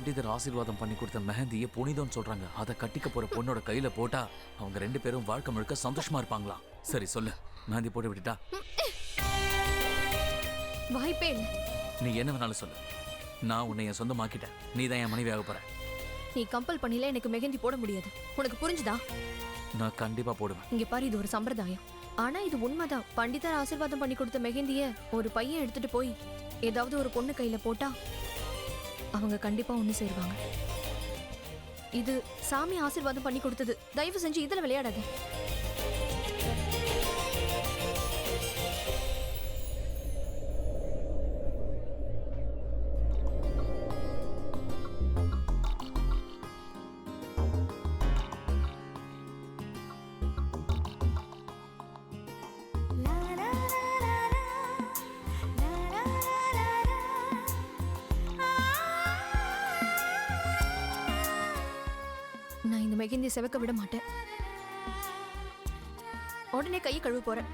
பண்டிதர் ஆசீர்வாதம் பண்ணி கொடுத்த மெஹந்தியை புனிதம்னு சொல்றாங்க. அதை கட்டிக்க போற பொண்ணோட கையில போட்டா அவங்க 2 பேரும் வாழ்க்கை முழுக்க சந்தோஷமா இருப்பாங்களாம். சரி சொல்லு, மெஹந்தி போட்டு விட்டுட்டா? வாய்ப்பே இல்லை. நீ என்ன வேணாலும் சொல்லு, நான் உன்னை என் சொந்தமாக்கிட்டேன். நீ தான் என் மனைவி ஆக போற. நீ கம்பல் பண்ணில எனக்கு மெஹந்தி போட முடியாது. உனக்கு புரிஞ்சுதா? நான் கண்டிப்பா போடுவேன். இங்க பாரு, இது ஒரு சம்பிரதாயம். ஆனா இது உண்மைதான். பண்டிதர் ஆசீர்வாதம் பண்ணி கொடுத்த மெஹந்திய ஒரு பையன் எடுத்துட்டு போய் ஏதாவது ஒரு பொண்ணு கையில போட்டா அவங்க கண்டிப்பா ஒண்ணு சேருவாங்க. இது சாமி ஆசீர்வாதம் பண்ணி கொடுத்தது. தயவு செஞ்சு இதுல விளையாடாத. நான் இந்த மெஹந்தியை செவக்க விட மாட்டேன். உடனே கையை கழுவ போறேன்.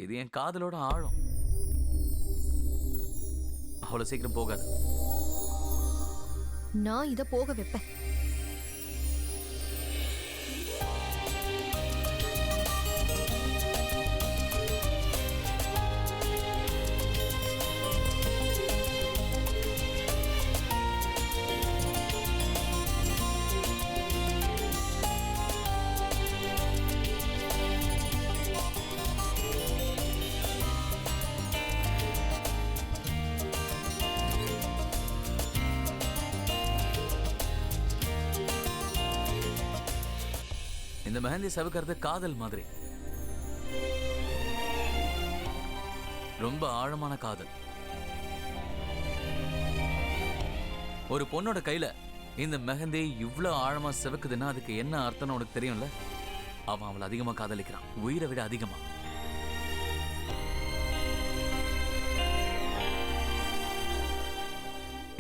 இது என் காதலோட ஆழம். அவ்வளவு சீக்கிரம் போகாது. நான் இத போக வைப்பேன். இந்த மெஹந்தி செவக்கிறது காதல் மாதிரி. ரொம்ப ஆழமான காதல். ஒரு பொண்ணோட கையில இந்த மெஹந்தி இவ்வளவு ஆழமா செவக்குதுன்னா அதுக்கு என்ன அர்த்தம்னு உனக்கு தெரியும்ல? அவன் அவளை அதிகமா காதலிக்கிறான், உயிரை விட அதிகமா.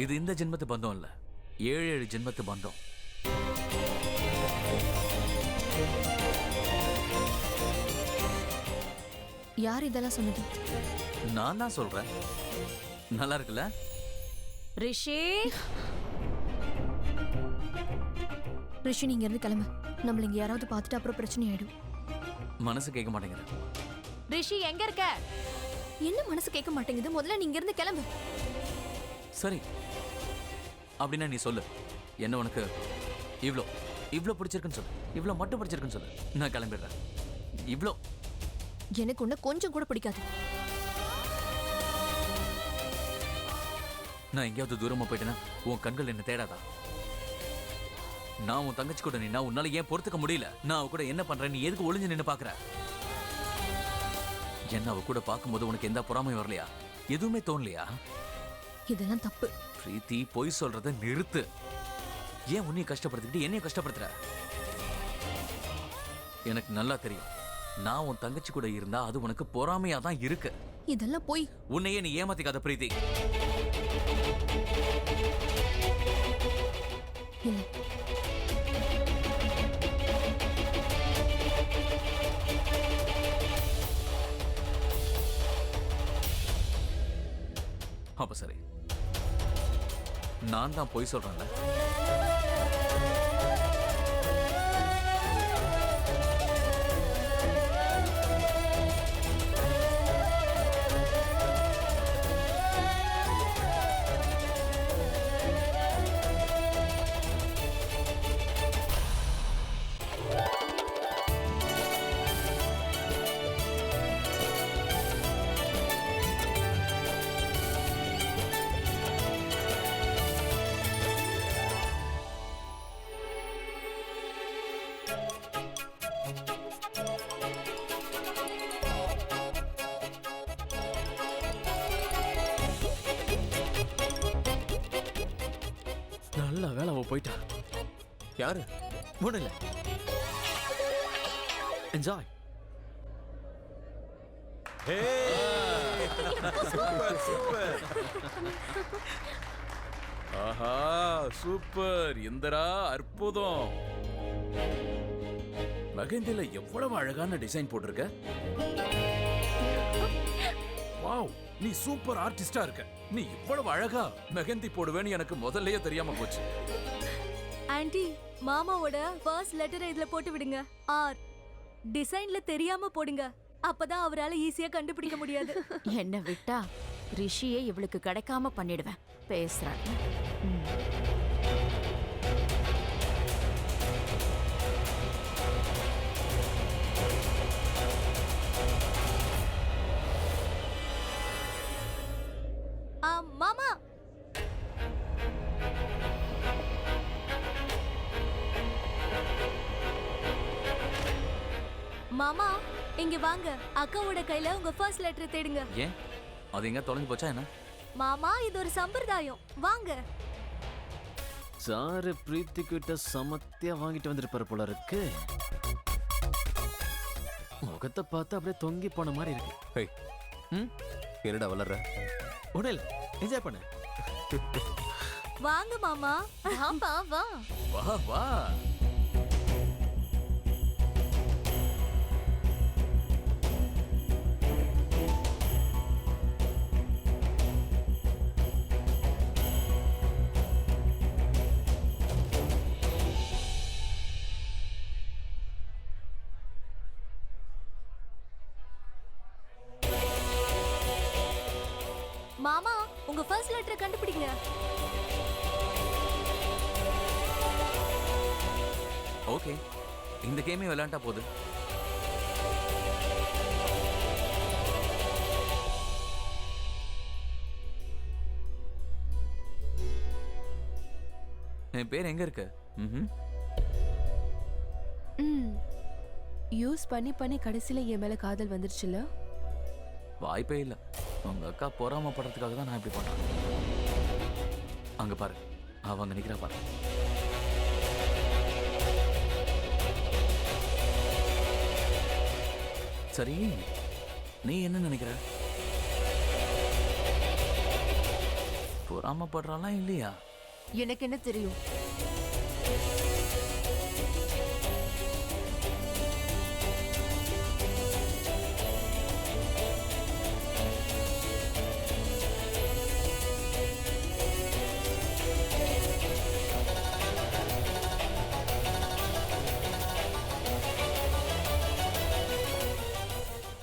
இது இந்த ஜென்மத்து பந்தம் இல்ல, 7 ஜென்மத்து பந்தம். யார் இதெல்லாம் சொன்னது? நான் தான் சொல்றேன். நல்லா இருக்குல்ல? ரிஷி, ரிஷி நீங்க இருந்து கிளம்பு. நம்மள இங்க யாராவது பார்த்துட்டு அப்புறம் பிரச்சனை ஆயிடும். மனசு கேட்க மாட்டேங்குது. ரிஷி எங்க இருக்க? என்ன மனசு கேட்க மாட்டேங்குது? முதல்ல நீங்க இருந்து கிளம்பு. சரி, அப்படின்னா நீ சொல்லு. என்ன உனக்கு இவ்ளோ பிடிச்சிருக்குன்னு சொல்லு. இவ்ளோ மட்டும் பிடிச்சிருக்குன்னு சொல்லு. நான் கிளம்பிடுறேன். இவ்ளோ எனக்கு உன்ன கொஞ்சம் கூட பிடிக்காது. நான் எங்கேயாவது தூரமா போயிட்டேன்னா உன் கண்கள் என்ன தேடாதா? நான் உன் தங்கச்சி கூட நின்னா உன்னால ஏன் பொறுத்துக்க முடியல? நான் அவ கூட என்ன பண்றேன், நீ எதுக்கு ஒளிஞ்சு நின்னு பாக்குற? என்ன அவ கூட பார்க்கும்போது உனக்கு எந்த பொறாமையும் வரலையா? எதுவுமே தோணலையா? இதெல்லாம் தப்பு. பிரீத்தி, பொய் சொல்றத நிறுத்து. ஏன் உன்னையும் கஷ்டப்படுத்திக்கிட்டு என்னையும் கஷ்டப்படுத்துற? எனக்கு நல்லா தெரியும், நான் உன் தங்கச்சி கூட இருந்தா அது உனக்கு பொறாமையா தான் இருக்கு. இதெல்லாம் போய். உன்னையே நீ ஏமாத்திக்காத பிரீத்தி. இல்ல, அப்ப சரி, நான் தான் பொய் சொல்றேன்ல. போயிட்டா. யாரு? ஒண்ணு இல்ல. என்ஜாய். Super super. ஆஹா சூப்பர் இந்திரா, அற்புதம். மெஹந்தில எவ்வளவு அழகான டிசைன் போட்டிருக்க. வாவ், நீ சூப்பர் ஆர்டிஸ்டா இருக்க. நீ இவ்வளவு அழகா மெஹந்தி போடுவேன்னு எனக்கு முதல்லயே தெரியாம போச்சு. ஆன்ட்டி, மாமாவோட ஃபர்ஸ்ட் லெட்டரை இதுல போட்டு விடுங்க. ஆர் டிசைன்ல தெரியாம போடுங்க. அப்பதான் அவரால ஈஸியா கண்டுபிடிக்க முடியாது. என்ன விட்டா ரிஷியை இவளுக்கு கிடைக்காம பண்ணிடுவேன். பேசுறாங்க. மாமா, மாமா இங்க வாங்க. அக்காவோட கையில உங்க ஃபர்ஸ்ட் லெட்டர் தேடுங்க. ஏன் அது எங்க தொலைஞ்சு போச்சா என்ன? மாமா, இது ஒரு சம்பிரதாயம். வாங்க. சாரு பிரீத்தி கிட்ட சமத்தியா வாங்கிட்டு வந்திருப்பாரு போல இருக்கு. முகத்தை பார்த்து அப்படியே தொங்கி போன மாதிரி இருக்கு. ஹேய், என்னடா வளர்ற? ஒண்ணு இல்ல, என்ஜாய் பண்ணு. வாங்க மாமா. வாப்பா வா. வா வா. மாமா, உங்க ஃபர்ஸ்ட் லெட்டரை கண்டுபிடிங்க. ஓகே, இந்த கேமே விளையாண்டா போது. என் பேர் எங்க இருக்கு? யூஸ் பண்ணி பண்ணி கடைசியில என் மேல காதல் வந்துருச்சுல. வாய்ப்பே இல்ல. உங்க அக்கா பொறாமப்படுறதுக்காக தான் நான் இப்படி பண்றேன். அங்க பாரு, அவங்க நிக்கிறா பாரு. சரி, நீ என்ன நினைக்கிற? பொறாமப்படுறாளா இல்லையா? எனக்கு என்ன தெரியும்?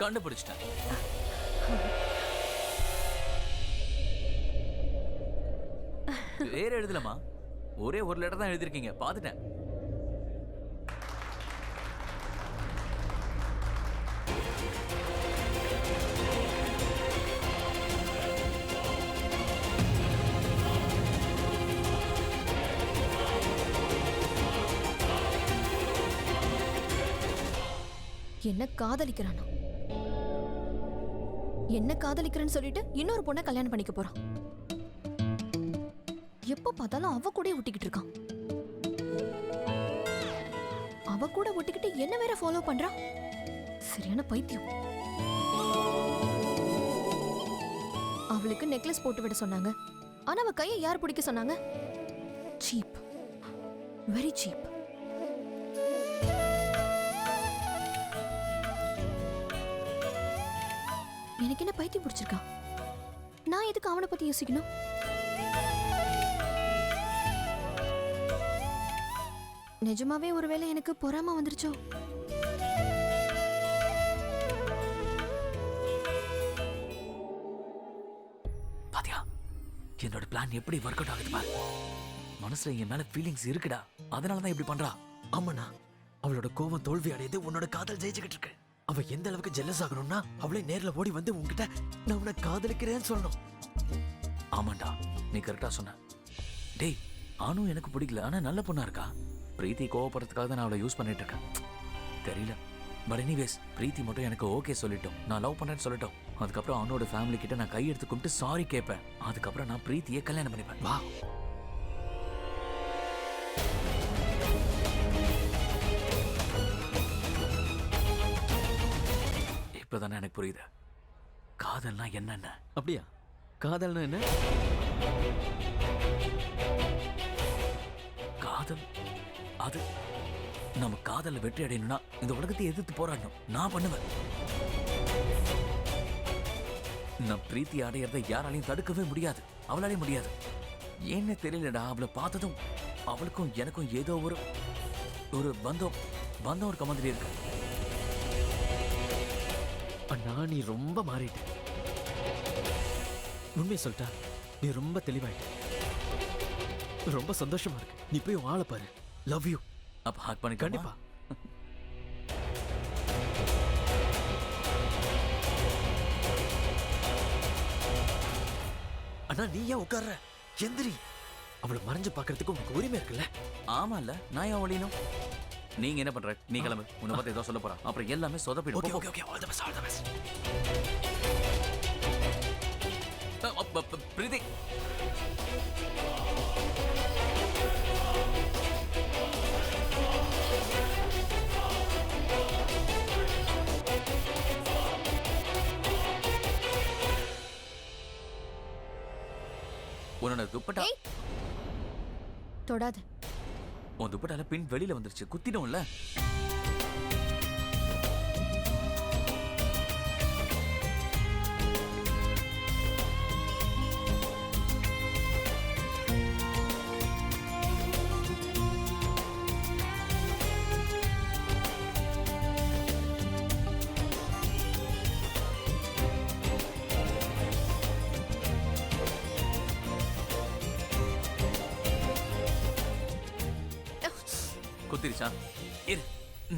கண்டுபிடிச்சிட்டேன். வேற எழுதலமா, ஒரே ஒரு லெட்டர் தான் எழுதிருக்கீங்க, பாத்துட்டேன். என்ன காதலிக்கிறானா? என்ன காதலிக்கிறேன்னு சொல்லிட்டு இன்னொரு பொண்ணை கல்யாணம் பண்ணிக்க போறான். எப்ப பார்த்தாலும் அவ கூட ஒட்டிக்கிட்டு இருக்கான். அவ கூட ஒட்டிக்கிட்டு என்ன வேற ஃபாலோ பண்றா. சரியான பைத்தியம். அவளுக்கு நெக்லஸ் போட்டு விட சொன்னாங்க. ஆனா அவ கையை யார் பிடிக்க சொன்னாங்க? Cheap, very cheap. எனக்கு என்ன பைத்தியம் பிடிச்சிருக்கா? நான் எதுக்கு அவனை பத்தி யோசிக்கணும்? நிஜமாவே ஒருவேளை எனக்கு பொறாம வந்துருச்சோ? பாத்தியா, என்னோட பிளான் எப்படி ஒர்க் அவுட் ஆகுது பாரு. மனசுல என் மேல ஃபீலிங்ஸ் இருக்குடா, அதனாலதான் இப்படி பண்றா. ஆமாண்ணா, அவளோட கோவம் தோல்வி அடையுது, உன்னோட காதல் ஜெயிச்சுக்கிட்டு இருக்கு. அவ எந்த அளவுக்கு ஜெல்லஸ் ஆகணும்னா அவளே நேர்ல ஓடி வந்து உன்கிட்ட நான் உன்னை காதலிக்கிறேன்னு சொல்லணும். ஆமாண்டா, நீ கரெக்டா சொன்ன. டேய், ஆனும் எனக்கு பிடிக்கல, ஆனா நல்ல பொண்ணா இருக்கா. பிரீத்தி கோவப்படுறதுக்காக தான் நான் அவளை யூஸ் பண்ணிட்டு இருக்கேன். தெரியல. பட் எனிவேஸ், பிரீத்தி மட்டும் எனக்கு ஓகே சொல்லிட்டோம், நான் லவ் பண்றேன்னு சொல்லிட்டோம். அதுக்கப்புறம் அவனோட ஃபேமிலி கிட்ட நான் கையெடுத்து கும்பிட்டு சாரி கேட்பேன். அதுக்கப்புறம் நான் பிரீத்தியை கல்யாணம் பண்ணிப்பேன். வா. இப்பதானே எனக்கு புரியுது காதல்னா என்னென்ன. அப்படியா? காதல்னா என்ன? காதல் அது நம்ம காதல்ல வெற்றி அடையணும்னா இந்த உலகத்தை எதிர்த்து போராடணும். நான் பண்ணுவேன். நான் பிரீத்தி அடையறதை யாராலையும் தடுக்கவே முடியாது. அவளாலையும் முடியாது. ஏன்னு தெரியலடா. அவளை பார்த்ததும் அவளுக்கும் எனக்கும் ஏதோ ஒரு பந்தம் இருக்க மாதிரி இருக்கு. அண்ணா நீ ரொம்ப மாறிட்ட. உண்மையை சொல்லிட்டா நீ ரொம்ப தெளிவாயிட்ட. ரொம்ப சந்தோஷமா இருக்கு. நீ போய் உன் ஆளை பாரு. Love you. அப்ப ஹக் பண்ணி கண்டிப்பா. அண்ணா நீ ஏன் உட்கார்ற? எந்திரி. அவளை மறைஞ்சு பார்க்கறதுக்கு உனக்கு உரிமை இருக்குல்ல? ஆமா இல்ல நான் ஏன் ஒளியணும்? நீங்க என்ன பண்ற? நீ கிளம்பு. உன்னை பத்தி ஏதோ சொல்ல போறா. அப்புறம் எல்லாமே சொதப்பிடும். Okay okay okay. All the best, all the best. Preethi உன்னோட துப்பட்டா. தொடாத. உன் துப்பட்டால பின் வெளியில வந்துருச்சு. குத்திடும்ல. குத்திருச்சா? இரு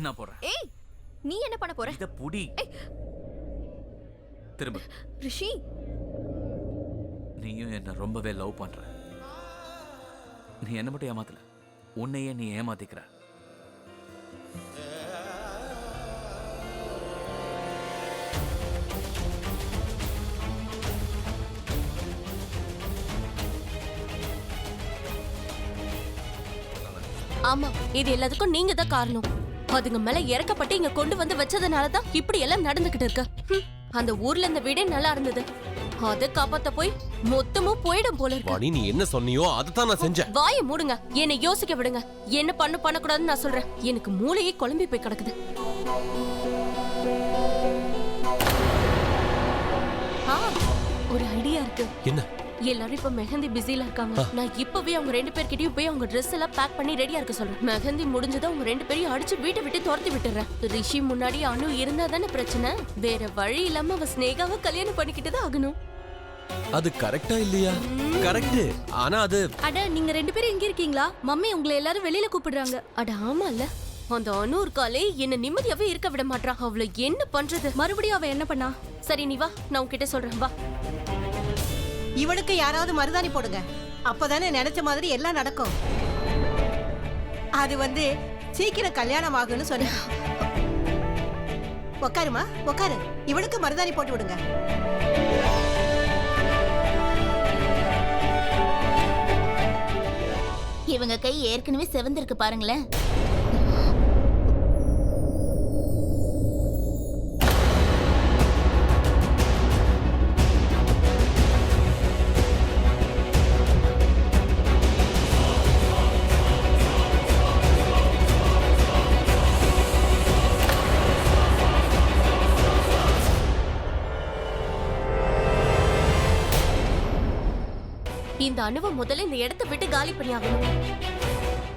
நான் போறேன். ஏய் நீ என்ன பண்ண போற? இத புடி. திரும்ப. ரிஷி நீயும் என்ன ரொம்பவே லவ் பண்ற. நீ என்ன மட்டும் ஏமாத்தல. உன்னையே நீ ஏமாத்திக்கிற. ஆமா, இது எல்லாத்துக்கும் நீங்க தான் காரணம். அதுங்க மேல இறக்கப்பட்டு இங்க கொண்டு வந்து வச்சதுனால தான் இப்படி எல்லாம் நடந்துகிட்டு இருக்கு. அந்த ஊர்ல இந்த வீடே நல்லா இருந்தது. அதை காப்பாத்த போய் மொத்தமும் போயிடும் போல இருக்கு. வாணி நீ என்ன சொன்னியோ அதான் நான் செஞ்சேன். வாயை மூடுங்க. என்னை யோசிக்க விடுங்க. என்ன பண்ணக்கூடாதுன்னு நான் சொல்றேன். எனக்கு மூளையே குழம்பி போய் கிடக்குது. ஒரு ஐடியா இருக்கு. என்ன? எல்லாரும் இப்ப மெஹந்தி பிஸில இருக்காங்க. நான் இப்பவே அவங்க 2 பேர்கிட்டயும் போய் அவங்க ட்ரெஸ் எல்லாம் பேக் பண்ணி ரெடியா இருக்க சொல்றேன். மெஹந்தி முடிஞ்சதும் அவங்க 2 பேரையும் அடிச்சு வீட்டை விட்டு துரத்தி விட்டுறேன். ரிஷி முன்னாடி அனு இருந்தா தானே பிரச்சனை. வேற வழி இல்லாம அவ ஸ்னேகாவை கல்யாணம் பண்ணிக்கிட்டு தான் ஆகணும். அது கரெக்டா இல்லையா? கரெக்ட். ஆனா அது அட நீங்க 2 பேரும் எங்க இருக்கீங்களா? மம்மி உங்களை எல்லாரும் வெளியில கூப்பிடுறாங்க. அட ஆமால, அந்த அனு இருக்காலே என்ன நிம்மதியாவே இருக்க விட மாட்டான். அவளை என்ன பண்றது? மறுபடியும் அவ என்ன பண்ணா? சரி நீ வா, நான் உன்கிட்ட சொல்றேன். வா. இவனுக்கு யாராவது மருதாணி போடுங்க. அப்பதானே நினைச்ச மாதிரி எல்லாம் நடக்கும். அது சீக்கிரம் கல்யாணம் ஆகுன்னு சொன்ன. உக்காருமா உக்காரு. இவனுக்கு மருதாணி போட்டு விடுங்க. இவங்க கை ஏற்கனவே செவந்திருக்கு பாருங்களேன். இந்த அணுவை முதல்ல இந்த இடத்தை விட்டு காலி பண்ணி ஆகணும்.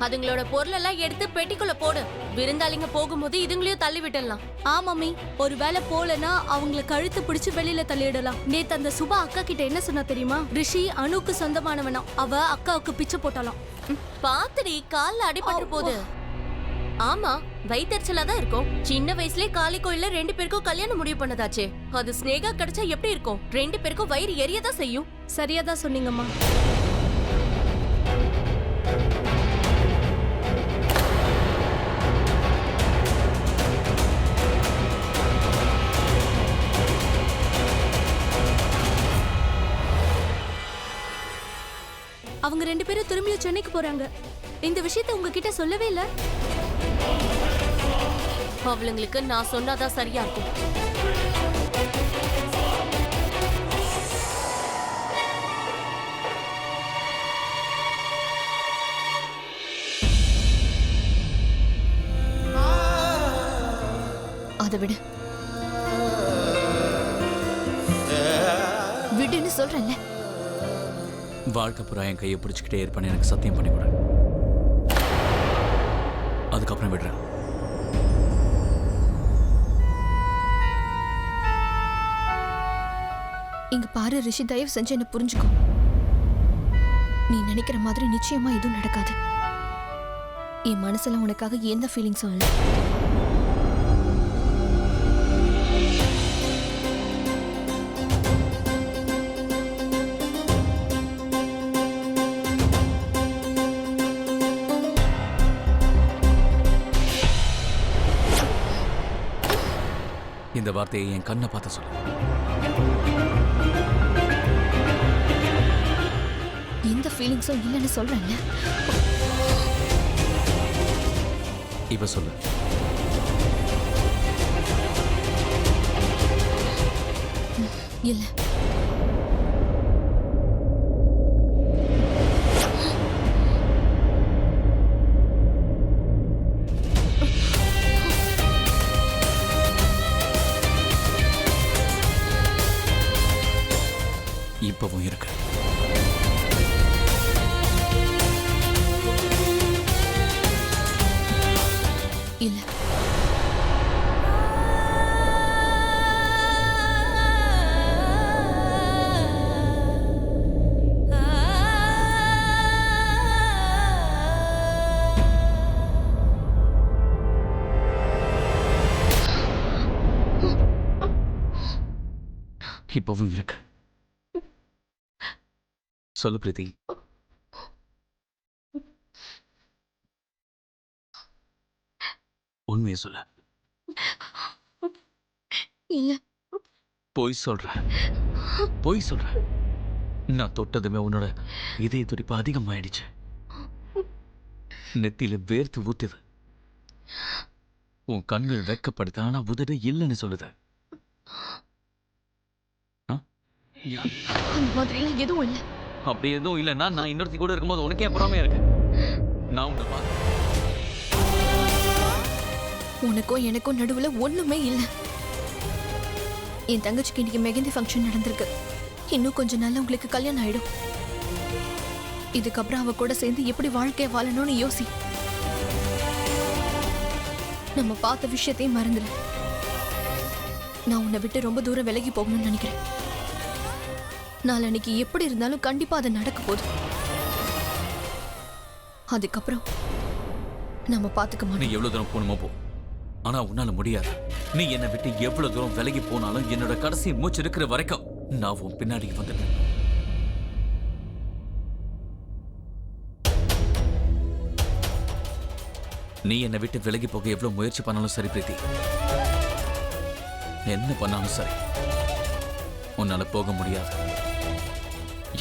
அதுங்களோட பொருளெல்லாம் எடுத்து பெட்டிக்குள்ள போடு. விருந்தாளிங்க போகும்போது இதுங்களையும் தள்ளி விட்டுடலாம். ஆமாமி, ஒருவேளை போலனா அவங்கள கழுத்து பிடிச்சு வெளியில தள்ளிடலாம். நேத்து அந்த சுபா அக்கா கிட்ட என்ன சொன்னா தெரியுமா? ரிஷி அணுக்கு சொந்தமானவனா. அவ அக்காவுக்கு பிச்சை போட்டாலாம். பாத்துடி, கால்ல அடிபட்டு போகுது. ஆமா, வயிற்றுச்சலா தான் இருக்கும். சின்ன வயசுலயே காளி கோயில்ல 2 பேருக்கும் கல்யாணம் முடிவு பண்ணதாச்சே. அது ஸ்னேகா கிடைச்சா எப்படி இருக்கும்? 2 பேருக்கும் வயிறு எரியதான் செய்யும். சரியாதான் சொன்னீங்கம்மா. அவங்க 2 பேரும் திரும்பியும் சென்னைக்கு போறாங்க. இந்த விஷயத்தை உங்ககிட்ட சொல்லவே இல்ல. அவளுங்களுக்கு நான் சொன்னாதான் சரியா இருக்கும். அதை விடு, விடுன்னு சொல்றேன்ல. வாழ்க்கை புறா என் கையை பிடிச்சிக்கிட்டே இருப்பான்னு எனக்கு சத்தியம் பண்ணி கொடு. அதுக்கப்புறம் விடுறேன். இங்க பாரு ரிஷி, தயவு செஞ்சு என்ன புரிஞ்சுக்கோ. நீ நினைக்கிற மாதிரி நிச்சயமா எதுவும் நடக்காது. என் மனசுல உனக்காக எந்த ஃபீலிங்ஸும் இல்லை. இந்த வார்த்தையை என் கண்ணை பார்த்து சொல்லு. எந்த ஃபீலிங்ஸும் இல்லைன்னு சொல்றேன்ல. இப்ப சொல்லு. இல்ல. இப்பவும் இருக்கு. இல்ல. இப்பவும் இருக்கு. சொல்லு பிரீத்தி. உண்மையை சொல்ல. இல்ல. பொய் சொல்ற. பொய் சொல்ற. நான் தொட்டதுமே உன்னோட இதய துடிப்பு அதிகமாயிடுச்சு. நெத்தியில வேர்த்து ஊத்துது. உன் கண்கள் வெக்கப்படுது. ஆனா உதடு இல்லைன்னு சொல்லுது. அந்த மாதிரிலாம் எதுவும் இல்லை. அப்படி எதுவும் இல்லைன்னா நான் இன்னொருத்தி கூட இருக்கும்போது உனக்கே பொறாமையா இருக்கு. நான் உன்னை பார்த்து உனக்கும் எனக்கும் நடுவுல ஒண்ணுமே இல்ல. என் தங்கச்சிக்கு இன்னைக்கு மெஹந்தி ஃபங்க்ஷன் நடந்திருக்கு. இன்னும் கொஞ்ச நாள்ல உங்களுக்கு கல்யாணம் ஆயிடும். இதுக்கப்புறம் அவ கூட சேர்ந்து எப்படி வாழ்க்கைய வாழணும்னு யோசி. நம்ம பார்த்த விஷயத்தையும் மறந்துடு. நான் உன்னை விட்டு ரொம்ப தூரம் விலகி போகணும்னு நினைக்கிறேன். நாளைக்கு எப்படி இருந்தாலும் கண்டிப்பா அது நடக்க போகுது. அதுக்கப்புறம் நம்ம பாத்துக்க நீ மாட்டோம். எவ்வளவு தூரம் போகணுமோ போ. ஆனா உன்னால முடியாது. நீ என்னை விட்டு எவ்வளவு தூரம் விலகி போனாலும் என்னோட கடைசி மூச்சு இருக்கிற வரைக்கும் நான் உன் பின்னாடி வந்துட்டேன். நீ என்னை விட்டு விலகி போக எவ்வளவு முயற்சி பண்ணாலும் சரி பிரீத்தி, என்ன பண்ணாலும் சரி, உன்னால போக முடியாது.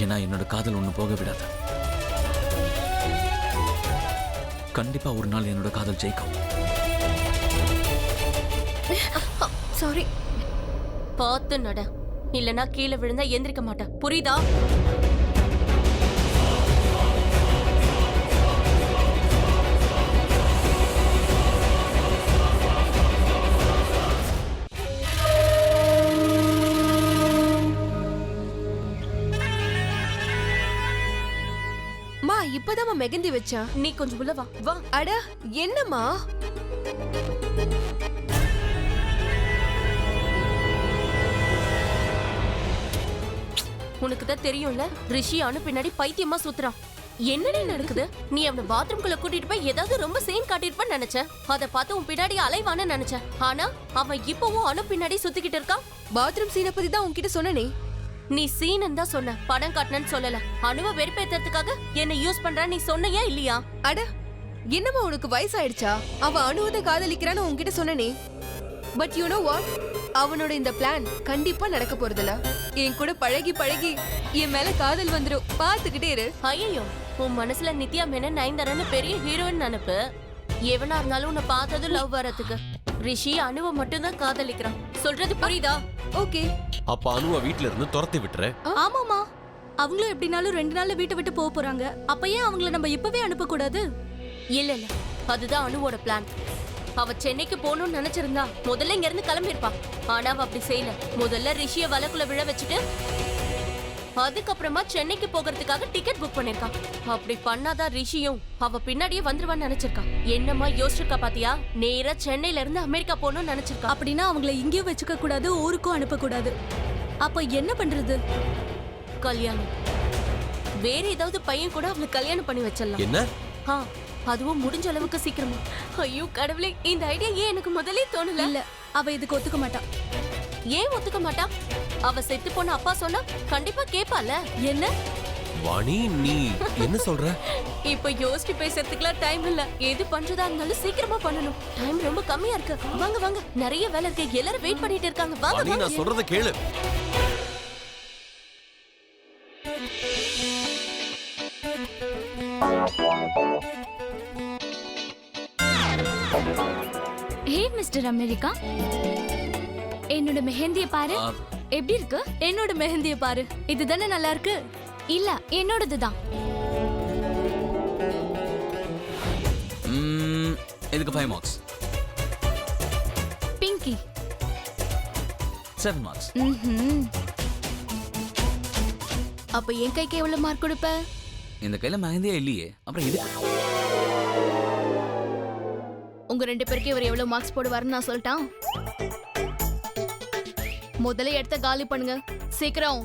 ஏன்னா என்னோட காதல் ஒண்ணு போக விடாது. கண்டிப்பா ஒரு நாள் என்னோட காதல் ஜெயிக்கும். சாரி. பார்த்து நட, இல்லனா கீழே விழுந்தா எந்திரிக்க மாட்டேன். புரியுதா? இப்பதான் மெகந்தி வச்சான். நீ கொஞ்சம் உள்ள வா. வா. அட என்னம்மா? உனக்கு தான் தெரியும்ல, ரிஷி அனு பின்னாடி பைத்தியமா சுத்துறான். என்னடி நடக்குது? நீ அவனை பாத்ரூம்குள்ள கூட்டிட்டு போய் ஏதாவது ரொம்ப சீன் காட்டிருப்பான்னு நினைச்சேன். அதை பார்த்து உன் பின்னாடி அலைவான்னு நினைச்சேன். ஆனா அவன் இப்பவும் அனு பின்னாடி சுத்திக்கிட்டு இருக்கான். பாத்ரூம் சீனை பத்தி தான் உன்கிட்ட சொன்னனே. நீ சீன் தான் சொன்ன, படம் காட்டினு சொல்லல. அனுவை வெறுப்பேத்துறதுக்காக என்ன யூஸ் பண்ற நீ சொன்னையா இல்லையா? அட என்னம்மா உனக்கு வயசாயிடுச்சா? அவ அனுவதை காதலிக்கிறான்னு உன்கிட்ட சொன்னனே. பட் யூ நோ வாட், அவனோட இந்த பிளான் கண்டிப்பா நடக்க போறதில்ல. என் கூட பழகி பழகி என் மேல காதல் வந்துடும். பாத்துக்கிட்டே இரு. ஐயோ, உன் மனசுல நித்யா மேனன் நயன்தாரான்னு பெரிய ஹீரோயின் நினைப்பு. எவனா இருந்தாலும் உன்னை பார்த்ததும் லவ் வரதுக்கு. ரிஷி அனுவை மட்டும் தான் காதலிக்கிறான். சொல்றது புரியுதா? ஓகே. அப்ப அனுவ வீட்ல இருந்து துரத்தி விட்டுற. ஆமாமா, அவங்களும் எப்படினாலும் 2 நாள்ல வீட்டை விட்டு போக போறாங்க. அப்ப ஏன் அவங்கள நம்ம இப்பவே அனுப்ப கூடாது? இல்ல இல்ல, அதுதான் அனுவோட பிளான். அவ சென்னைக்கு போகணும்னு நினைச்சிருந்தா முதல்ல இங்க இருந்து கிளம்பிருப்பா. ஆனா அவ அப்படி செய்யல. முதல்ல ரிஷிய வலைக்குள்ள விழ வச்சுட்டு அதுக்கப்புறமா சென்னைக்கு போகிறதுக்காக டிக்கெட் புக் பண்ணிருக்கா. அப்படி பண்ணாதான் ரிஷியும் அவ பின்னாடியே வந்துருவான்னு நினைச்சிருக்கா. என்னமா யோசிச்சிருக்கா பாத்தியா? நேரா சென்னையில இருந்து அமெரிக்கா போகணும்னு நினைச்சிருக்கா. அப்படின்னா அவங்கள இங்கேயும் வச்சுக்க கூடாது, ஊருக்கும் அனுப்ப கூடாது. அப்ப என்ன பண்றது? கல்யாணம். வேற ஏதாவது பையன் கூட அவளுக்கு கல்யாணம் பண்ணி வச்சிடலாம். என்ன? அதுவும் முடிஞ்ச அளவுக்கு சீக்கிரமா. ஐயோ கடவுளே, இந்த ஐடியா ஏன் எனக்கு முதல்ல தோணல? இல்ல, அவ இதுக்கு ஒத்துக்க மாட்டா. ஏன் ஒத்துக்க மாட்டா? அவ செத்து போன அப்பா சொன்னா கண்டிப்பா கேப்பால. என்ன வாணி, நீ என்ன சொல்ற? இப்ப யோசிச்சு பேசுறதுக்குலாம் டைம் இல்ல. எது பண்றதா இருந்தாலும் சீக்கிரமா பண்ணணும். டைம் ரொம்ப கம்மியா இருக்கு. வாங்க வாங்க, நிறைய வேலை இருக்கு. எல்லாரும் வெயிட் பண்ணிட்டு இருக்காங்க. வாங்க வாணி, வாங்க. நான் சொல்றத கேளு. ஹே மிஸ்டர் அமெரிக்கா, என்னோட மெஹந்திய பாரு. எப்படி இருக்கு? என்னோட மெஹந்திய பாரு. இதுதானே நல்லா இருக்கு? இல்ல, என்னோடதுதான். இதுக்கு 5 மார்க்ஸ். பிங்கி 7 மார்க்ஸ். அப்ப என் கைக்கு எவ்வளவு மார்க் கொடுப்ப? இந்த கையில மெஹந்தியா இல்லையே, அப்புறம் இது உங்க 2 பேருக்கு இவர் எவ்வளவு மார்க்ஸ் போடுவாருன்னு நான் சொல்லிட்டான். முதல்ல இடத்த காலி பண்ணுங்க, சீக்கிரம்.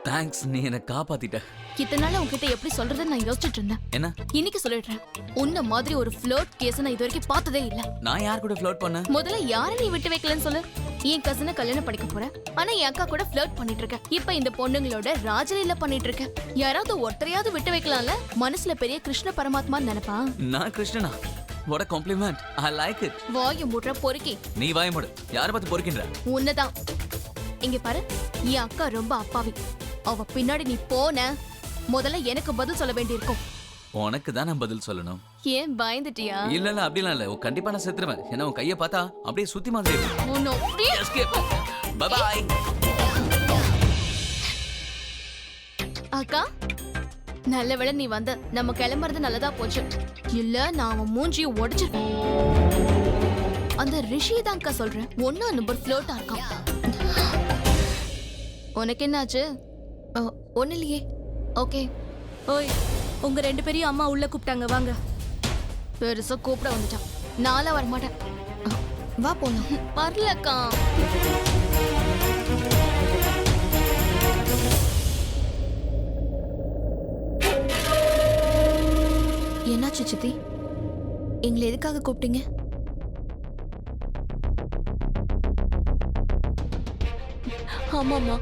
தேங்க்ஸ், நீ என்ன காப்பாத்திட்ட. இத்தனை நாள் உங்ககிட்ட எப்படி சொல்றதுன்னு நான் யோசிச்சுட்டு இருந்தேன். என்ன? இன்னைக்கு சொல்லிடுறேன். உன்ன மாதிரி ஒரு ஃப்ளோட் கேஸ் நான் இது வரைக்கும் பார்த்ததே இல்ல. நான் யார் கூட ஃப்ளோட் பண்ண? முதல்ல யாரை நீ விட்டு வைக்கலன்னு சொல்லு. என் கசனை கல்யாணம் பண்ணிக்க போறேன், ஆனா என் அக்கா கூட ஃப்ளோட் பண்ணிட்டு இருக்க. இப்ப இந்த பொண்ணுங்களோட ராஜலீல பண்ணிட்டு இருக்க. யாராவது ஒருத்தரையாவது விட்டு வைக்கலாம்ல? மனசுல பெரிய கிருஷ்ண பரமாத்மா நினைப்பா. நான் கிருஷ்ணனா? What a compliment. I like it. வாய மூடுற பொறுக்கி. நீ வாய மூடு. யார பார்த்து பொறுக்கின்ற? உன்னதான். இங்க பாரு, என் அக்கா ரொம்ப அப்பாவி. அவ பின்னாடி நீ போன முதல்ல எனக்கு பதில் சொல்ல வேண்டியிருக்கும். உனக்கு தான் நான் பதில் சொல்லணும். ஏன் பயந்துட்டியா? இல்ல இல்ல, அப்படிலாம் இல்ல. கண்டிப்பா நான் செத்துருவேன். ஏன்னா உன் கையை பார்த்தா அப்படியே சுத்தி மாதிரி இருக்கு. Oh no. Escape. Bye bye. அக்கா, நல்ல வேளை நீ வந்த. நம்ம கிளம்புறது நல்லதா போச்சு. இல்ல நான் அவன் மூஞ்சியை உடைச்சிருவேன். அந்த ரிஷி தான் அக்கா சொல்றேன். 1 நம்பர் ஃப்ளோட்டா இருக்கான். உனக்கு என்னாச்சு? ஒன்னும் இல்லையே. ஓகே. ஓய், உங்க 2 பேரையும் அம்மா உள்ள கூப்பிட்டாங்க, வாங்க. பெருசா கூப்பிட வந்துட்டான். நாளா வரமாட்டேன். வா போலாம். வரலக்கா. என்னாச்சு சித்தி? எங்களை எதுக்காக கூப்பிட்டீங்க? ஆமாமா,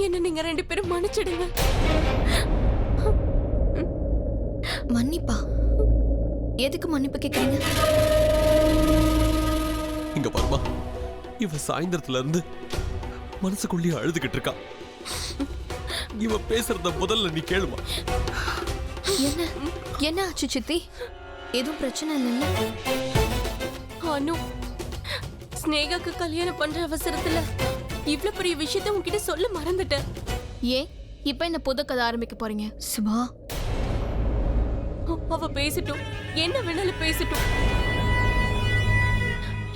என்ன நீங்க 2 பேரும் மன்னிச்சிடுங்க. மன்னிப்பா? எதுக்கு மன்னிப்பு கேக்குறீங்க? இங்க பாருமா, இவ சாயந்தரத்துல இருந்து மனசுக்குள்ளேயே அழுதுகிட்டு இருக்கா. இவ பேசுறத முதல்ல நீ கேளுமா. என்ன ஆச்சு சித்தி? எதுவும் பிரச்சனை இல்லைல்ல? அனு, ஸ்னேகாக்கு கல்யாணம் பண்ற அவசரத்துல இவ்ளோ பெரிய விஷயத்தை உன்கிட்ட சொல்ல மறந்துட்டேன். ஏன் இப்ப என்ன புது கதை ஆரம்பிக்க போறீங்க? சுபா, அவ பேசிட்டோம், என்ன வேணாலும் பேசிட்டோம்.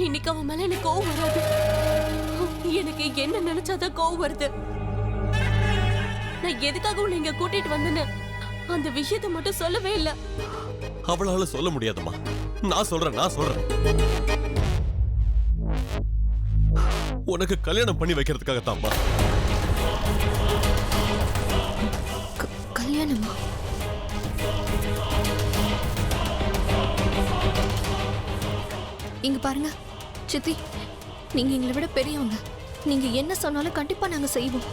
இன்னைக்கு அவன் மேல எனக்கு கோவம் வராது. எனக்கு என்ன நினைச்சாதான் கோவம் வருது. நான் எதுக்காக உன்னை இங்க கூட்டிட்டு வந்தேன்னு அந்த விஷயத்தை மட்டும் சொல்லவே இல்லை. அவளால சொல்ல முடியாதுமா. நான் சொல்றேன். உனக்கு கல்யாணம் பண்ணி வைக்கிறதுக்காக தான்மா. கல்யாணமா? இங்க பாருங்க சித்தி, நீங்க எங்களை விட பெரியவங்க. நீங்க என்ன சொன்னாலும் கண்டிப்பா நாங்க செய்வோம்.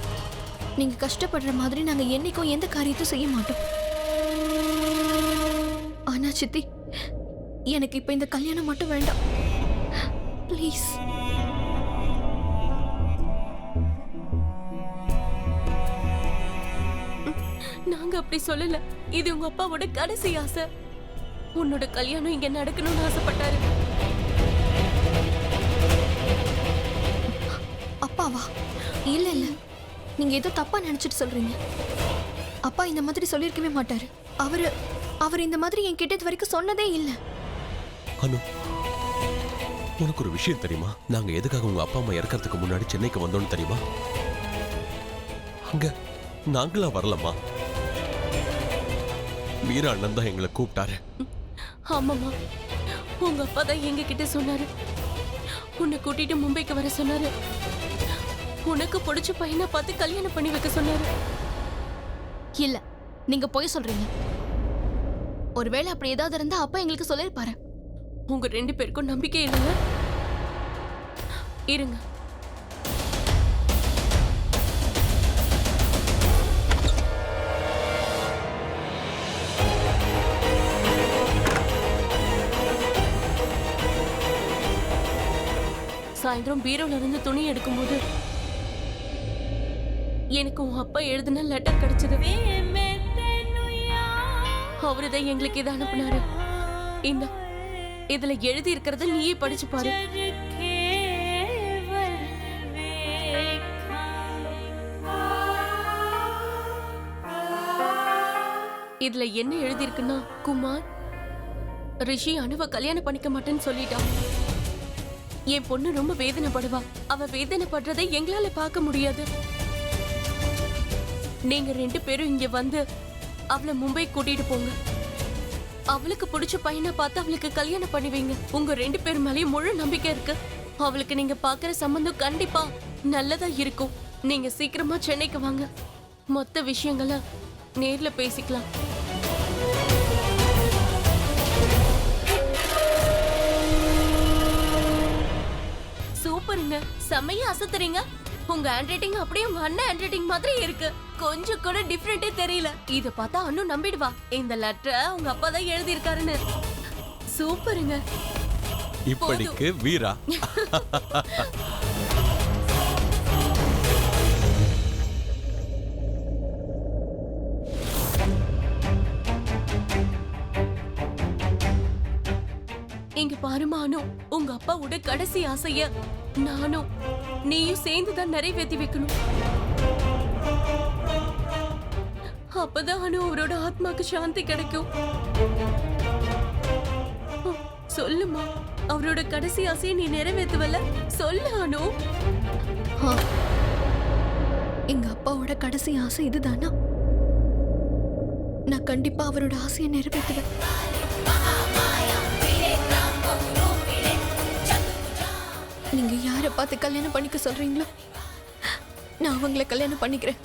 நீங்க கஷ்டப்படுற மாதிரி நாங்க என்னைக்கும் எந்த காரியத்தையும் செய்ய மாட்டோம். ஆனா சித்தி, எனக்கு இப்ப இந்த கல்யாணம் மட்டும் வேண்டாம். ப்ளீஸ். நாங்க அப்படி சொல்லல. இது உங்க அப்பாவோட கடைசி ஆசை. உன்னோட கல்யாணம் இங்க நடக்கணும்னு ஆசைப்பட்டாரு. அப்பாவா? இல்ல இல்ல, நீங்க ஏதோ தப்பா நினைச்சிட்டு சொல்றீங்க. அப்பா இந்த மாதிரி சொல்லியிருக்கவே மாட்டாரு. அவர் இந்த மாதிரி என்கிட்ட இது வரைக்கும் சொன்னதே இல்ல. அனு, உனக்கு ஒரு விஷயம் தெரியுமா? நாங்க எதுக்காக உங்க அப்பா அம்மா இறக்கறதுக்கு முன்னாடி சென்னைக்கு வந்தோம்னு தெரியுமா? அங்க நாங்களா வரலம்மா, வீரா அண்ணன் தான் எங்களை கூப்பிட்டாரு. ஆமாமா, உங்க அப்பா தான் எங்க கிட்ட சொன்னாரு. உன்னை கூட்டிட்டு மும்பைக்கு வர சொன்னாரு. உனக்கு பிடிச்ச பையனை பார்த்து கல்யாணம் பண்ணி வைக்க சொன்னாரு. இல்ல, நீங்க போய் சொல்றீங்க. ஒருவேளை அப்படி ஏதாவது இருந்தா அப்பா எங்களுக்கு சொல்லிருப்பாரு. உங்க 2 பேருக்கும் நம்பிக்கை இல்லைங்க. இருங்க, சாயந்தரம் பீரோல இருந்து துணி எடுக்கும்போது எனக்கு உன் அப்பா எழுதின லெட்டர் கிடைச்சது. அவருதான் எங்களுக்கு இதை அனுப்புனாரு. இந்த இதுல எழுதி இருக்கிறத நீயே படிச்சு பாரு. இதுல என்ன எழுதி இருக்குன்னா, குமார், ரிஷி அனுவ கல்யாணம் பண்ணிக்க மாட்டேன்னு சொல்லிட்டான். என் பொண்ணு ரொம்ப வேதனைப்படுவா. அவ வேதனைப்படுறதை எங்களால பார்க்க முடியாது. நீங்க 2 பேரும் இங்க வந்து அவளை மும்பை கூட்டிட்டு போங்க. அவளுக்கு பிடிச்ச பையனை பார்த்து அவளுக்கு கல்யாணம் பண்ணி வைங்க. உங்க 2 பேர் மேலேயும் முழு நம்பிக்கை இருக்கு. அவளுக்கு நீங்க பாக்குற சம்பந்தம் கண்டிப்பா நல்லதா இருக்கும். நீங்க சீக்கிரமா சென்னைக்கு வாங்க. மொத்த விஷயங்களை நேர்ல பேசிக்கலாம். சூப்பருங்க, செம்மையா அசத்துறீங்க. உங்க ஹேண்ட் ரைட்டிங் அப்படியே உங்க அண்ணன் ஹேண்ட் ரைட்டிங் மாதிரி இருக்கு. கொஞ்சம் கூட டிஃபரெண்டே தெரியல. இத பார்த்தா அண்ணு நம்பிடுவா, இந்த லெட்டரை உங்க அப்பா தான் எழுதி இருக்காருன்னு. சூப்பருங்க. இப்படிக்கு வீரா. இங்க பாருமா அனு, உங்க அப்பாவோட கடைசி ஆசைய நானும் நீயும் சேர்ந்துதான் நிறைவேற்றி வைக்கணும். அப்பதான் அனு அவரோட ஆத்மாக்கு சாந்தி கிடைக்கும். சொல்லுமா, அவரோட கடைசி ஆசையை நீ நிறைவேற்றுவல? சொல்லு அனு. எங்க அப்பாவோட கடைசி ஆசை இதுதானா? நான் கண்டிப்பா அவரோட ஆசையை நிறைவேற்றுவேன். நீங்க யாரை பார்த்து கல்யாணம் பண்ணிக்க சொல்றீங்களோ நான் அவங்கள கல்யாணம் பண்ணிக்கிறேன்.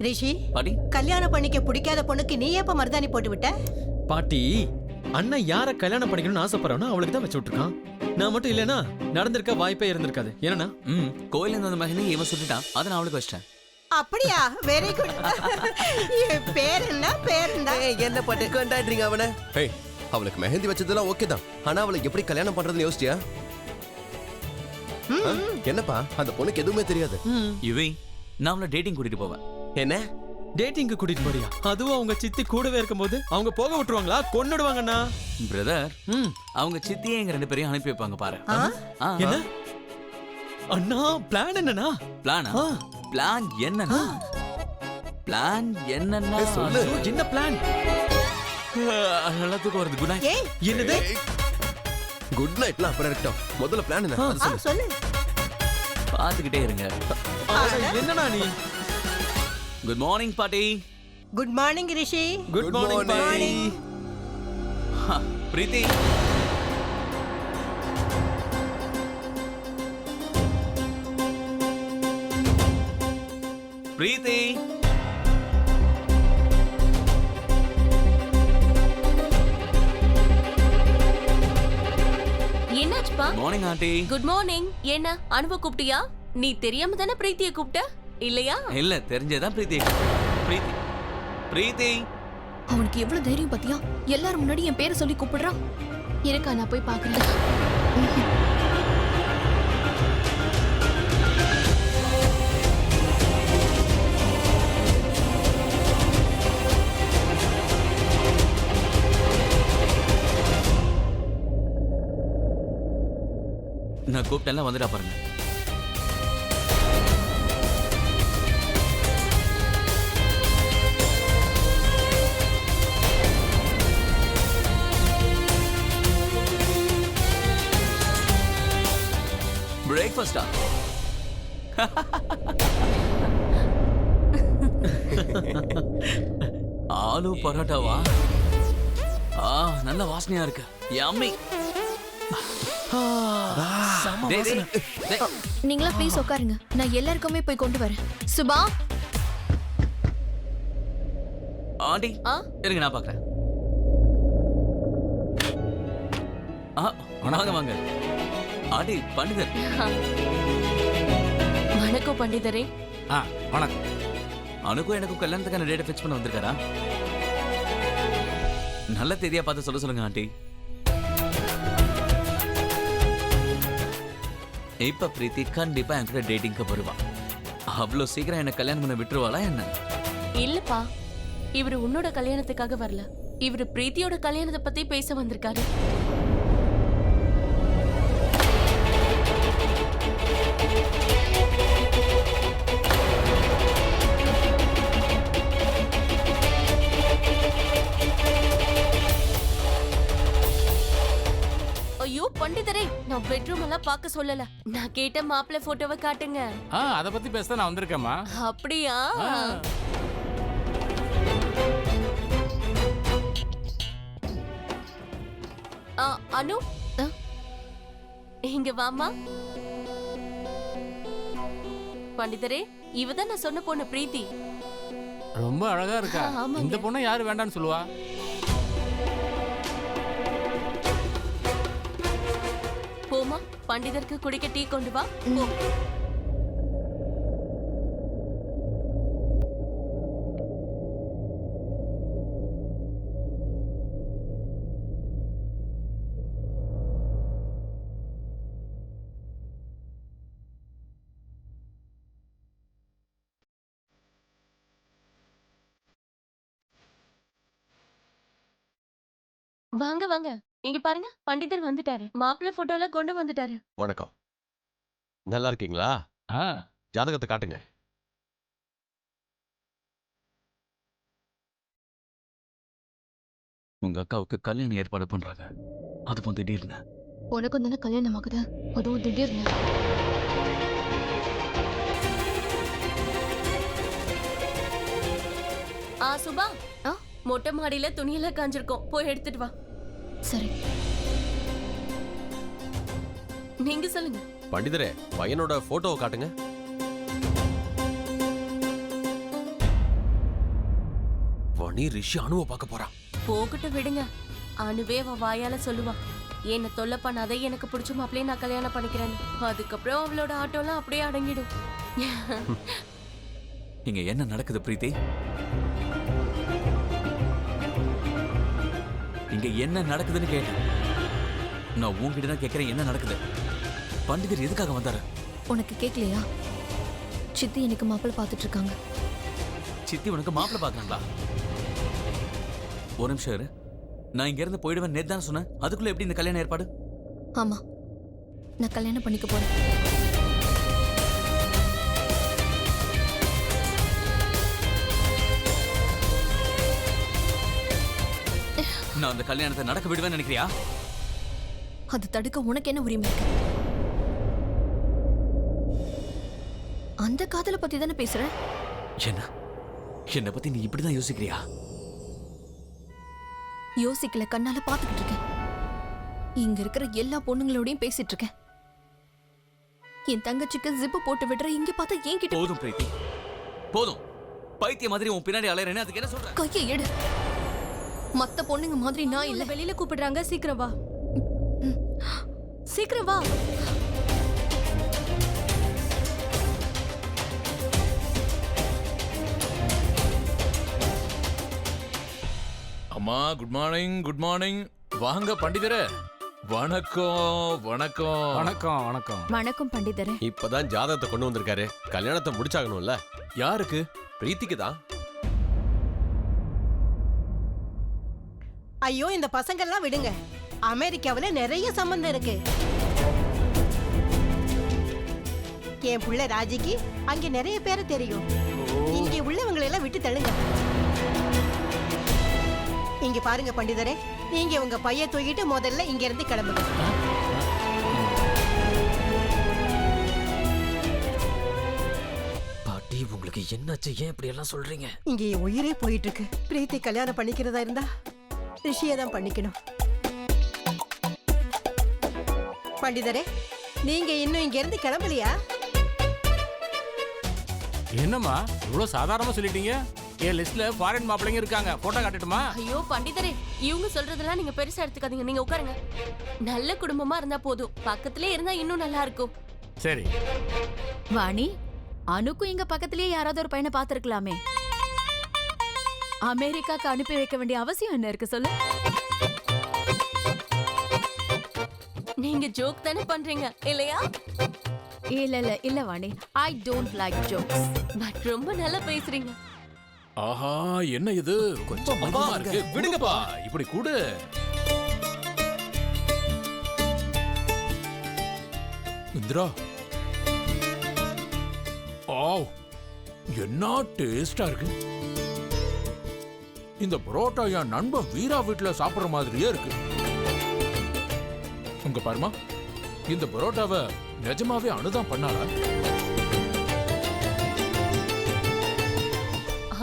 ரிஷி, பாட்டி, கல்யாணம் பண்ணிக்க பிடிக்காத பொண்ணுக்கு நீ எப்ப மருதாணி போட்டு விட்ட? பாட்டி, அண்ணன் யார கல்யாணம் பண்ணிக்கணும்னு ஆசைப்படுறானோ அவளுக்கு தான் வச்சு விட்டுருக்கான். நான் மட்டும் இல்லைன்னா நடந்திருக்க வாய்ப்பே இருந்திருக்காது. ஏன்னா கோயில இருந்து வந்த மெஹந்தி இவன் சுட்டுட்டான், அதை நான் அவளுக்கு வச்சிட்டேன். அப்படியா? Very good. பேர் என்ன? என்ன பாட்டு கொண்டாடுறீங்க அவனை? ஏய், அவளுக்கு மெஹந்தி வச்சதெல்லாம் ஓகே தான். ஆனா அவளை எப்படி கல்யாணம் பண்றதுன்னு யோசிச்சியா? என்னப்பா, அந்த பொண்ணுக்கு எதுவுமே தெரியாது. இவை நான் அவளை டேட்டிங் கூட்டிட்டு போவேன். என்ன டேட்டிங்க்கு கூட்டிட்டு போறியா? அதுவும் அவங்க சித்தி கூடவே இருக்கும்போது அவங்க போக விட்டுருவாங்களா? கொன்னுடுவாங்கண்ணா. பிரதர், அவங்க சித்தியே எங்க 2 பேரையும் அனுப்பி வைப்பாங்க பாரு. என்ன அண்ணா பிளான்? என்னன்னா பிளான் என்னன்னா பிளான் என்னன்னா சொல்லு. என்ன பிளான்? எல்லாத்துக்கும் வருது. Good night. என்னது குட் நைட்லாம் அப்புறம் இருக்கட்டும். முதல்ல பிளான் என்ன? அது சொல்லு. சொல்லு. பாத்துக்கிட்டே இருங்க. என்னண்ணா நீ? குட் மார்னிங் பாட்டி. Good morning Rishi. Good morning. Preethi, Preethi. என்னாச்சுப்பா? Morning aunty. Good morning. என்ன அனுபவ கூப்பிட்டியா? நீ தெரியாம தானே பிரீத்தியை கூப்பிட்ட இல்லையா? இல்ல தெரிஞ்சதான் பிரீத்தி. பிரீத்தி பிரீத்தி அவனுக்கு எவ்வளவு தைரியம் பாத்தியா? எல்லாரும் முன்னாடி என் பேரை சொல்லி கூப்பிடுறான். இருக்கா, நான் போய் பாக்குறேன். நான் கூப்பிட்டேன்ல, வந்துடா பாருங்க. பிரேக்ஃபாஸ்டா? ஆலு பரோட்டாவா? நல்ல வாசனையா இருக்கு. யம்மி. நீங்களா ப்ளீஸ் உட்காருங்க, நான் எல்லாருக்குமே போய் கொண்டு வரேன். சுபா, ஆண்டி இருங்க, நான் பாக்குறேன். வாங்க வாங்க. ஆண்டி, பண்டிதர். வணக்கம் பண்டிதரே. வணக்கம். அனுக்கும் எனக்கும் கல்யாணத்துக்கான டேட்டை ஃபிக்ஸ் பண்ண வந்திருக்காரா? நல்ல தேதியா பார்த்து சொல்லுங்க ஆண்டி. இப்ப பிரீத்தி கண்டிப்பா என் கூட டேட்டிங்க்கு வருவா. அவ்வளவு சீக்கிரம் என்ன கல்யாணம் பண்ண விட்டுருவாளா என்ன? இல்லப்பா, இவரு உன்னோட கல்யாணத்துக்காக வரல. இவரு பிரீத்தியோட கல்யாணத்தை பத்தி பேச வந்திருக்காரு. ஐயோ பண்டிதரே, நான் பெட்ரூம் எல்லாம் பார்க்க சொல்லல. நான் கேட்ட மாப்பிள்ளை போட்டோவை காட்டுங்க. அத பத்தி பேச நான் வந்திருக்கேம்மா. அப்படியா? அனு, இங்க வாமா. பண்டிதரே, இவதான் நான் சொன்ன பொண்ணு பிரீத்தி. ரொம்ப அழகா இருக்கா. இந்த பொண்ணை யாரு வேண்டான்னு சொல்லுவா? போமா, பண்டிதருக்கு குடிக்க டீ கொண்டு வா. போ. வாங்க வாங்க, இங்க பாருங்க, பண்டிதர் வந்துட்டாரு. மாப்பிள்ளை போட்டோல கொண்டு வந்துட்டாரு. வணக்கம். நல்லா இருக்கீங்களா? ஜாதகத்தை காட்டுங்க. உங்க அக்காவுக்கு கல்யாணம் ஏற்பாடு பண்றாங்க. அதுவும் திடீர்னு. உனக்கும் தானே கல்யாணம் ஆகுது, அதுவும் திடீர்னு. சுபா, மொட்டை மாடியில துணியெல்லாம் காஞ்சிருக்கும், போய் எடுத்துட்டு வா. சரி. நீங்க சொல்லுங்க. பண்டிதரே, பையனோட போட்டோவை காட்டுங்க. வனி ரிஷி அனுவை பார்க்க போறான். போகட்டு விடுங்க. அனுவே அவ வாயால சொல்லுவா, என்ன தொல்லை பண்ணாதே, எனக்கு பிடிச்ச மாப்பிளையே நான் கல்யாணம் பண்ணிக்கிறேன்னு. அதுக்கப்புறம் அவளோட ஆட்டோலாம் அப்படியே அடங்கிடும். இங்க என்ன நடக்குது பிரீத்தி? இங்க என்ன நடக்குதுன்னு கேட்டேன். நான் உங்ககிட்ட தான் கேட்கிறேன், என்ன நடக்குது? பண்டிதர் எதுக்காக வந்தாரு? உனக்கு கேட்கலையா? சித்தி எனக்கு மாப்பிள்ளை பார்த்துட்டு இருக்காங்க. சித்தி உனக்கு மாப்பிள்ளை பார்க்கறாங்களா? ஒரு நிமிஷம் இரு. நான் இங்க இருந்து போயிடுவேன் நேத்து தானே சொன்னேன். அதுக்குள்ள எப்படி இந்த கல்யாண ஏற்பாடு? ஆமா, நான் கல்யாணம் பண்ணிக்க போறேன். நான் அந்த கல்யாணத்தை நடக்க விடுவேன்னு நினைக்கிறியா? அது தடுக்க உனக்கு என்ன உரிமை இருக்கு? அந்த காதலை பத்தி தானே பேசுற. என்ன பத்தி நீ இப்படிதான் யோசிக்கிறியா? யோசிக்கல, கண்ணால பாத்துக்கிட்டு இருக்கேன். இங்க இருக்கிற எல்லா பொண்ணுங்களோடையும் பேசிட்டு இருக்கேன். என் தங்கச்சிக்கு ஜிப்பு போட்டு விடுற, இங்க பார்த்தா ஏன் கிட்ட. போதும் பிரீத்தி, போதும். பைத்திய மாதிரி உன் பின்னாடி அலையறேன்னு அதுக்கு என்ன சொல்ற? கையை எடு. மத்த பொண்ணுங்க மாதிரி நான் இல்ல. வெளியில கூப்பிடுறாங்க, சீக்கிரம் வா. சீக்கிரம் வா. அம்மா குட் மார்னிங் குட் மார்னிங். வாங்க பண்டிதரே. வணக்கம் வணக்கம் வணக்கம் வணக்கம். வணக்கம் பண்டிதரே. இப்பதான் ஜாதகத்தை கொண்டு வந்திருக்காரு. கல்யாணத்தை முடிச்சாகணும்ல. யாருக்கு? பிரீத்திக்கு தான். ஐயோ இந்த பசங்கெல்லாம் விடுங்க. அமெரிக்காவுல நிறைய சம்பந்தம் இருக்கு. என் புள்ள ராஜிக்கு அங்க நிறைய பேரை தெரியும். இங்க உள்ளவங்களை எல்லாம் விட்டு தள்ளுங்க. இங்க பாருங்க பண்டிதரே, நீங்க உங்க பைய தூக்கிட்டு முதல்ல இங்க இருந்து கிளம்புங்க. பாட்டி உங்களுக்கு என்னாச்சு? ஏன் இப்படி எல்லாம் சொல்றீங்க? இங்க என் உயிரே போயிட்டு இருக்கு. பிரீத்தி கல்யாணம் பண்ணிக்கிறதா இருந்தா ரிஷியை தான் பண்ணிக்கணும். பண்டிதரே, நீங்க இன்னும் இங்க இருந்து கிளம்பலையா? என்னம்மா இவ்வளவு சாதாரணமா சொல்லிட்டீங்க? என் லிஸ்ட்ல ஃபாரின் மாப்பிள்ளைங்க இருக்காங்க. போட்டோ காட்டட்டுமா? ஐயோ பண்டிதரே, இவங்க சொல்றதெல்லாம் நீங்க பெருசா எடுத்துக்காதீங்க. நீங்க உட்காருங்க. நல்ல குடும்பமா இருந்தா போதும். பக்கத்திலே இருந்தா இன்னும் நல்லா இருக்கும். சரி. வாணி, அனுக்கும் இங்க பக்கத்திலேயே யாராவது ஒரு பையனை பார்த்திருக்கலாமே. அமெரிக்காக்கு அனுப்பி வைக்க வேண்டிய அவசியம் என்ன இருக்கு சொல்லு? நீங்க ஜோக் தானே பண்றீங்க இல்லையா? இல்ல Vani, I don't like jokes. But ரொம்ப நல்லா பேசுறீங்க. ஆஹா என்ன இது கொஞ்சம் மந்தமா இருக்கு. விடுங்கப்பா, இப்படி கூடு. இந்திரா, ஆவ் என்ன டேஸ்டா இருக்கு. இந்த புரோட்டா என் நண்பன் வீரா வீட்டுல சாப்பிடுற மாதிரியே இருக்கு. உங்க பாருமா, இந்த புரோட்டாவை நிஜமாவே அனுதான் பண்ணாளா?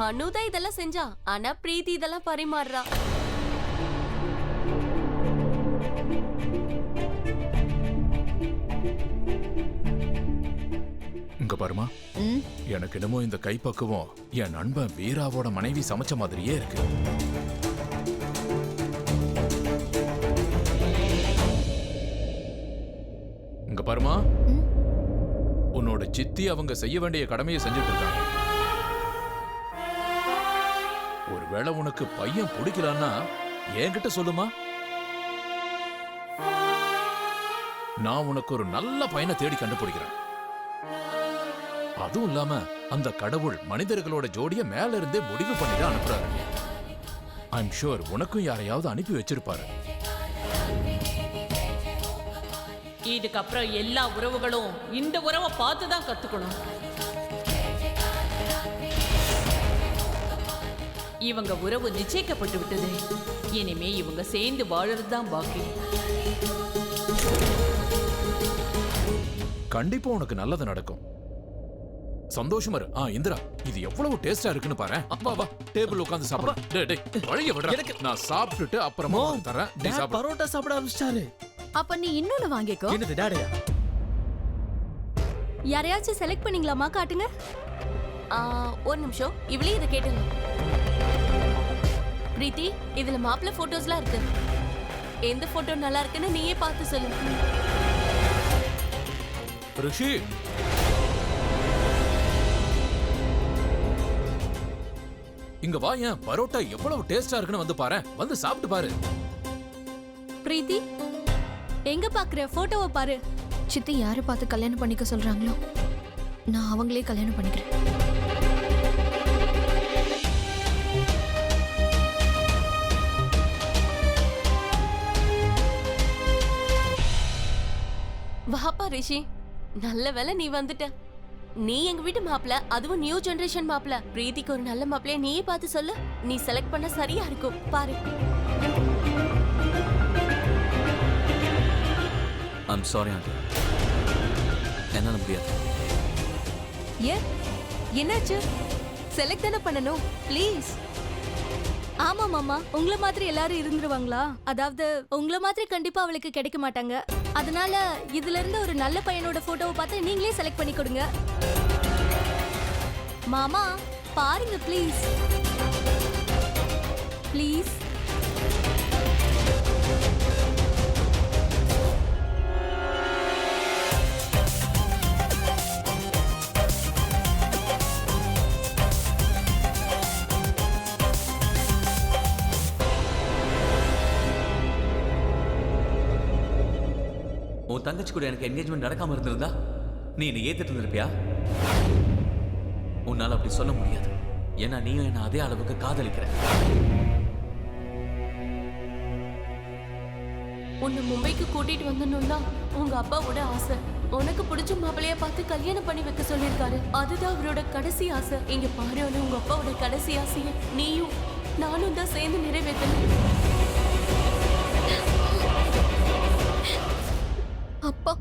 அனுதான் இதெல்லாம் செஞ்சா, ஆனா பிரீத்தி இதெல்லாம் பரிமாறுறா. இங்க பாருமா, எனக்கு என்னமோ இந்த கைப்பக்குவம் என் நண்பன் வீராவோட மனைவி சமைச்ச மாதிரியே இருக்கு. இங்க பாருமா, உன்னோட சித்தி அவங்க செய்ய வேண்டிய கடமையை செஞ்சுட்டு இருக்காங்க. ஒருவேளை உனக்கு பையன் பிடிக்கலன்னா என்கிட்ட சொல்லுமா. நான் உனக்கு ஒரு நல்ல பையனை தேடி கண்டுபிடிக்கிறேன். அதுவும் இல்லாம அந்த கடவுள் மனிதர்களோட ஜோடிய மேல இருந்தே முடிவு பண்ணி தான் அனுப்புறாரு. ஐம் ஷூர் உனக்கும் யாரையாவது அனுப்பி வச்சிருப்பாரு. இதுக்கப்புறம் எல்லா உறவுகளும் இந்த உறவை பார்த்து தான் கத்துக்கணும். இவங்க உறவு நிச்சயிக்கப்பட்டு விட்டது. இனிமே இவங்க சேர்ந்து வாழறதுதான் பாக்கி. கண்டிப்பா உனக்கு நல்லது நடக்கும். சந்தோஷமா இரு. இந்திரா, இது எவ்வளவு டேஸ்டா இருக்குன்னு பாரு. அப்பா வா, டேபிள் உட்கார்ந்து சாப்பிடு. டேய் வழிய விடுற. நான் சாப்பிட்டுட்டு அப்புறமா தரேன். நீ சாப்பிடு. பரோட்டா சாப்பிட ஆரம்பிச்சாரு. அப்ப நீ இன்னொன்னு வாங்கிக்கோ. என்னது டாடியா? யாரையாச்சும் செலக்ட் பண்ணீங்களாமா? காட்டுங்க. ஒரு நிமிஷம், இவளே இதை கேட்டுங்க. பிரீத்தி, இதுல மாப்பிள்ளை போட்டோஸ்லாம் இருக்கு. எந்த போட்டோ நல்லா இருக்குன்னு நீயே பார்த்து சொல்லு. ரிஷி, இங்க வா. ஏன் பரோட்டா எவ்வளவு டேஸ்டா இருக்குன்னு வந்து பாரு. வந்து சாப்பிட்டு பாரு. பிரீத்தி, எங்க பாக்குற? போட்டோவை பாரு. சித்தி யாரை பார்த்து கல்யாணம் பண்ணிக்க சொல்றாங்களோ நான் அவங்களே கல்யாணம் பண்ணிக்கிறேன். வாப்பா ரிஷி, நல்ல வேளை நீ வந்துட்ட. நீ எங்க வீட்டு மாப்பிள்ள, அதுவும் நியூ ஜெனரேஷன் மாப்பிள்ள. பிரீத்திக்கு ஒரு நல்ல மாப்பிள்ளைய நீயே பார்த்து சொல்லு. நீ செலக்ட் பண்ண சரியா இருக்கும் பாரு. ஐம் சாரி ஆண்டி, என்னால முடியாது. ஏன் என்னாச்சு? செலக்ட் தானே பண்ணணும். ப்ளீஸ். ஆமா மாமா, உங்கள மாதிரி எல்லாரும் இருந்துருவாங்களா? அதாவது உங்கள மாதிரி கண்டிப்பா அவளுக்கு கிடைக்க மாட்டாங்க. அதனால இதுல இருந்து ஒரு நல்ல பையனோட போட்டோவை பார்த்து நீங்களே செலக்ட் பண்ணி கொடுங்க. மாமா பாருங்க ப்ளீஸ். ப்ளீஸ். உன் தங்கச்சி கூட எனக்கு என்கேஜ்மெண்ட் நடக்காம இருந்திருந்தா நீ என்னை ஏத்துட்டு இருந்திருப்பியா? உன்னால அப்படி சொல்ல முடியாது. ஏன்னா நீயும் என்ன அதே அளவுக்கு காதலிக்கிற. உன்னை மும்பைக்கு கூட்டிட்டு வந்துடணும்னா உங்க அப்பாவோட ஆசை. உனக்கு பிடிச்ச மாப்பிளைய பார்த்து கல்யாணம் பண்ணி வைக்க சொல்லியிருக்காரு. அதுதான் அவரோட கடைசி ஆசை. இங்க பாரு, உங்க அப்பாவோட கடைசி ஆசையை நீயும் நானும் தான் சேர்ந்து நிறைவேற்றணும். அப்பா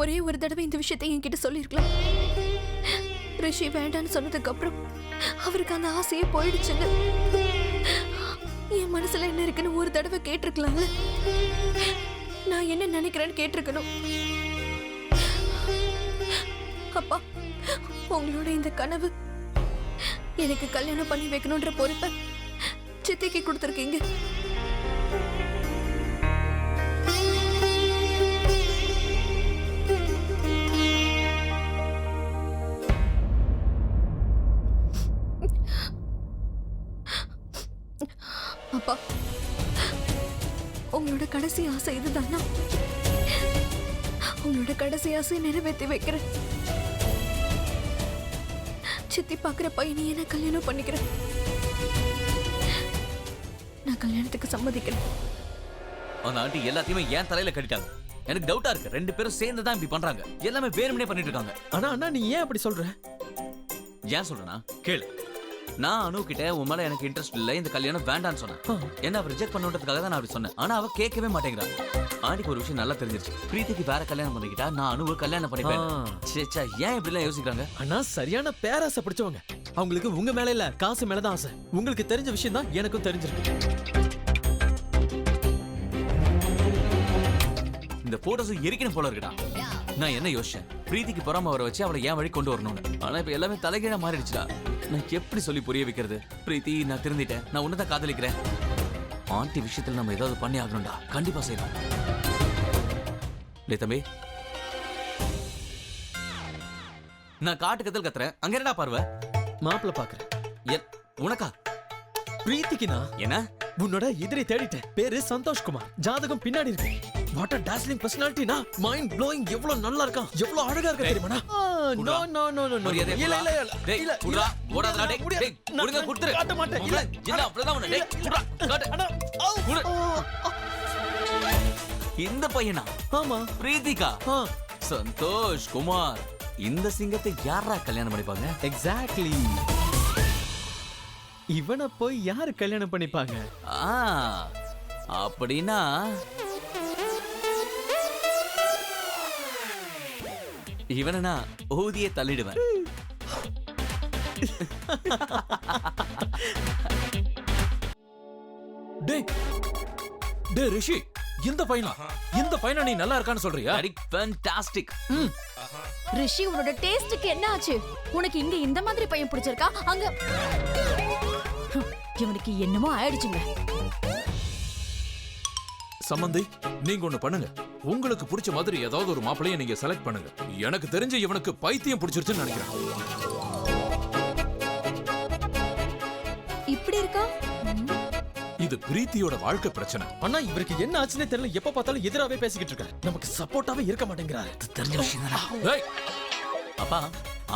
ஒரே ஒரு தடவை இந்த விஷயத்தை என்கிட்ட சொல்லிருக்கலாம். ரிஷி வேண்டான்னு சொன்னதுக்கு அப்புறம் அவருக்கு அந்த ஆசையே போயிடுச்சுன்னு என் மனசுல என்ன இருக்குன்னு ஒரு தடவை கேட்டிருக்கலாம்ல. நான் என்ன நினைக்கிறேன்னு கேட்டிருக்கணும். அப்பா, உங்களோட இந்த கனவு எனக்கு கல்யாணம் பண்ணி வைக்கணும்ன்ற பொறுப்பை சித்திக்கு கொடுத்துருக்கீங்க. அப்பா, உங்களோட கடைசி ஆசை இதுதானா? உங்களோட கடைசி ஆசையை நிறைவேற்றி வைக்கிறேன். சித்தி பாக்குற பையனையே நான் கல்யாணம் பண்ணிக்கிறேன். நான் கல்யாணத்துக்கு சம்மதிக்கிறேன். அந்த ஆண்டி எல்லாத்தையுமே ஏன் தலையில கட்டிட்டாங்க. எனக்கு டவுட்டா இருக்கு. 2 பேரும் சேர்ந்து தான் இப்படி பண்றாங்க. எல்லாமே வேணும்னே பண்ணிட்டு இருக்காங்க. ஆனா அண்ணா நீ ஏன் அப்படி சொல்ற? ஏன் சொல்றேன்னா கேளு. நான் அனு கிட்ட உன் மேல எனக்கு இன்ட்ரெஸ்ட் இல்ல, இந்த கல்யாணம் வேண்டான்னு சொன்னேன். என்ன அவ ரிஜெக்ட் பண்ணுன்றதுக்காக தான் நான் அப்படி சொன்னேன். ஆனா அவ கேட்கவே மாட்டேங்கிறா. ஆண்டிக்கு ஒரு விஷயம் நல்லா தெரிஞ்சிருச்சு. பிரீத்திக்கு வேற கல்யாணம் பண்ணிக்கிட்டா நான் அனுவை கல்யாணம் பண்ணிப்பேன். சேச்சா, ஏன் இப்படி எல்லாம் யோசிக்கிறாங்க? அண்ணா சரியான பேராசை பிடிச்சவங்க. அவங்களுக்கு உங்க மேல இல்ல, காசு மேலதான் ஆசை. உங்களுக்கு தெரிஞ்ச விஷயம் தான் எனக்கும் தெரிஞ்சிருக்கு. இந்த போட்டோஸ் எரிக்கணும் போல இருக்குடா. நான் என்ன யோசிச்சேன், பிரீத்திக்கு பொறாம வர வச்சு அவளை ஏன் வழி கொண்டு வரணும்னு. ஆனா இப்ப எல்லாமே தலைகீழா மாறிடுச்சுடா. நான் எப்படி சொல்லி புரிய வைக்கிறது? பிரீத்தி, நான் திருந்திட்டேன். நான் உன்னதான் காதலிக்கிறேன். ஆண்டி விஷயத்துல நம்ம ஏதாவது பண்ணி ஆகணும்டா. கண்டிப்பா செய்யணும். டேய் தம்பி, நான் காட்டு கத்தல் கத்துறேன். அங்க என்னடா பார்வை? மாப்பிள்ள பாக்குறேன். உனக்கா? பிரீத்திக்குனா என்ன? உன்னோட எதிரி தேடிட்டேன். பேரு சந்தோஷ் குமார். ஜாதகம் பின்னாடி இருக்கு. What a dazzling personality na, mind blowing. எவ்வளவு நல்லா இருக்கான், எவ்வளவு அழகா இருக்க தெரியுமாடா? No no no no no. இல்ல இல்ல டேய் குடுடா, ஓடாதடா. டேய் டேய் குடுங்க, குடுத்துரு. காட்ட மாட்டேன். இல்ல இல்ல அப்படிதான் உன்னை. டேய் குடுடா, காட்டு. அண்ணா குடு. இந்த பையனா? ஆமா, பிரீத்திகா. சந்தோஷ் குமார். இந்த சிங்கத்தை யாரா கல்யாணம் பண்ணிப்பாங்க? எக்ஸாக்ட்லி. இவனை போய் யாரு கல்யாணம் பண்ணிப்பாங்க? அப்படின்னா இவனை நான் ஊதியே தள்ளிடுவேன். டேய் டேய் ரிஷி, இந்த பையனா நீ நல்லா இருக்கான்னு சொல்றியா? ஃபேண்டாஸ்டிக். ரிஷி, உன்னோட டேஸ்டுக்கு என்ன ஆச்சு? உனக்கு இங்க இந்த மாதிரி பையன் பிடிச்சிருக்கா? அங்க இவனுக்கு என்னமோ ஆயிடுச்சுங்க. சம்பந்தி, நீங்க ஒண்ணு பண்ணுங்க. உங்களுக்கு பிடிச்ச மாதிரி ஏதாவது ஒரு மாப்பிளைய நீங்க செலக்ட் பண்ணுங்க. எனக்கு தெரிஞ்சு இவனுக்கு பைத்தியம் பிடிச்சிருச்சுன்னு நினைக்கிறேன். இப்படி இருக்கா? இது பிரீத்தியோட வாழ்க்கை பிரச்சனை. அண்ணா, இவருக்கு என்ன ஆச்சுன்னே தெரியல. எப்ப பார்த்தாலும் எதிராவே பேசிக்கிட்டு இருக்காரு. நமக்கு சப்போர்ட்டாவே இருக்க மாட்டேங்கிறாரு. தெரிஞ்ச விஷயம் தானே. அப்பா,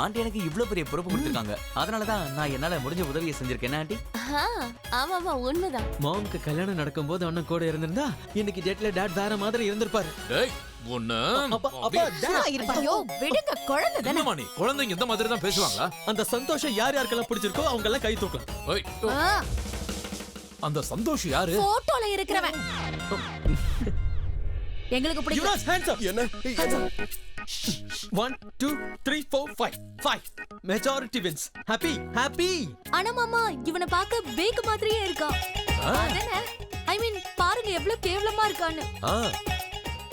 ஆண்டி எனக்கு இவ்ளோ பெரிய பொறுப்பு கொடுத்திருக்காங்க. அதனாலதான் நான் என்னால முடிஞ்ச உதவியை செஞ்சிருக்கேன். ஆண்டி, ஆமாமா, உண்மைதான். மாம்க்கு கல்யாணம் நடக்கும்போது அண்ணன் கூட இருந்திருந்தா இன்னைக்கு டேட்ல டாட் வேற மாதிரி இருந்திருப்பாரு. டேய் ஒண்ணு ஐயோ விடுங்க, குழந்தை தானே. நீ குழந்தைங்க இந்த மாதிரி தான் பேசுவாங்களா? அந்த சந்தோஷம் யார் யாருக்கெல்லாம் பிடிச்சிருக்கோ அவங்க எல்லாம் கை தூக்கலாம். அந்த சந்தோஷ் யாரு? போட்டோல இருக்கிறவன். எங்களுக்கு பிடிக்கும். என்ன? 1 2 3 4 5 மெஜாரிட்டி வின்ஸ். Happy happy. ஆனா மாமா, இவனை பார்க்க பேக் மாதிரியே இருக்கான். அதானே? ஐ மீன், பாருங்க எவ்வளவு கேவலமா இருக்கான்னு.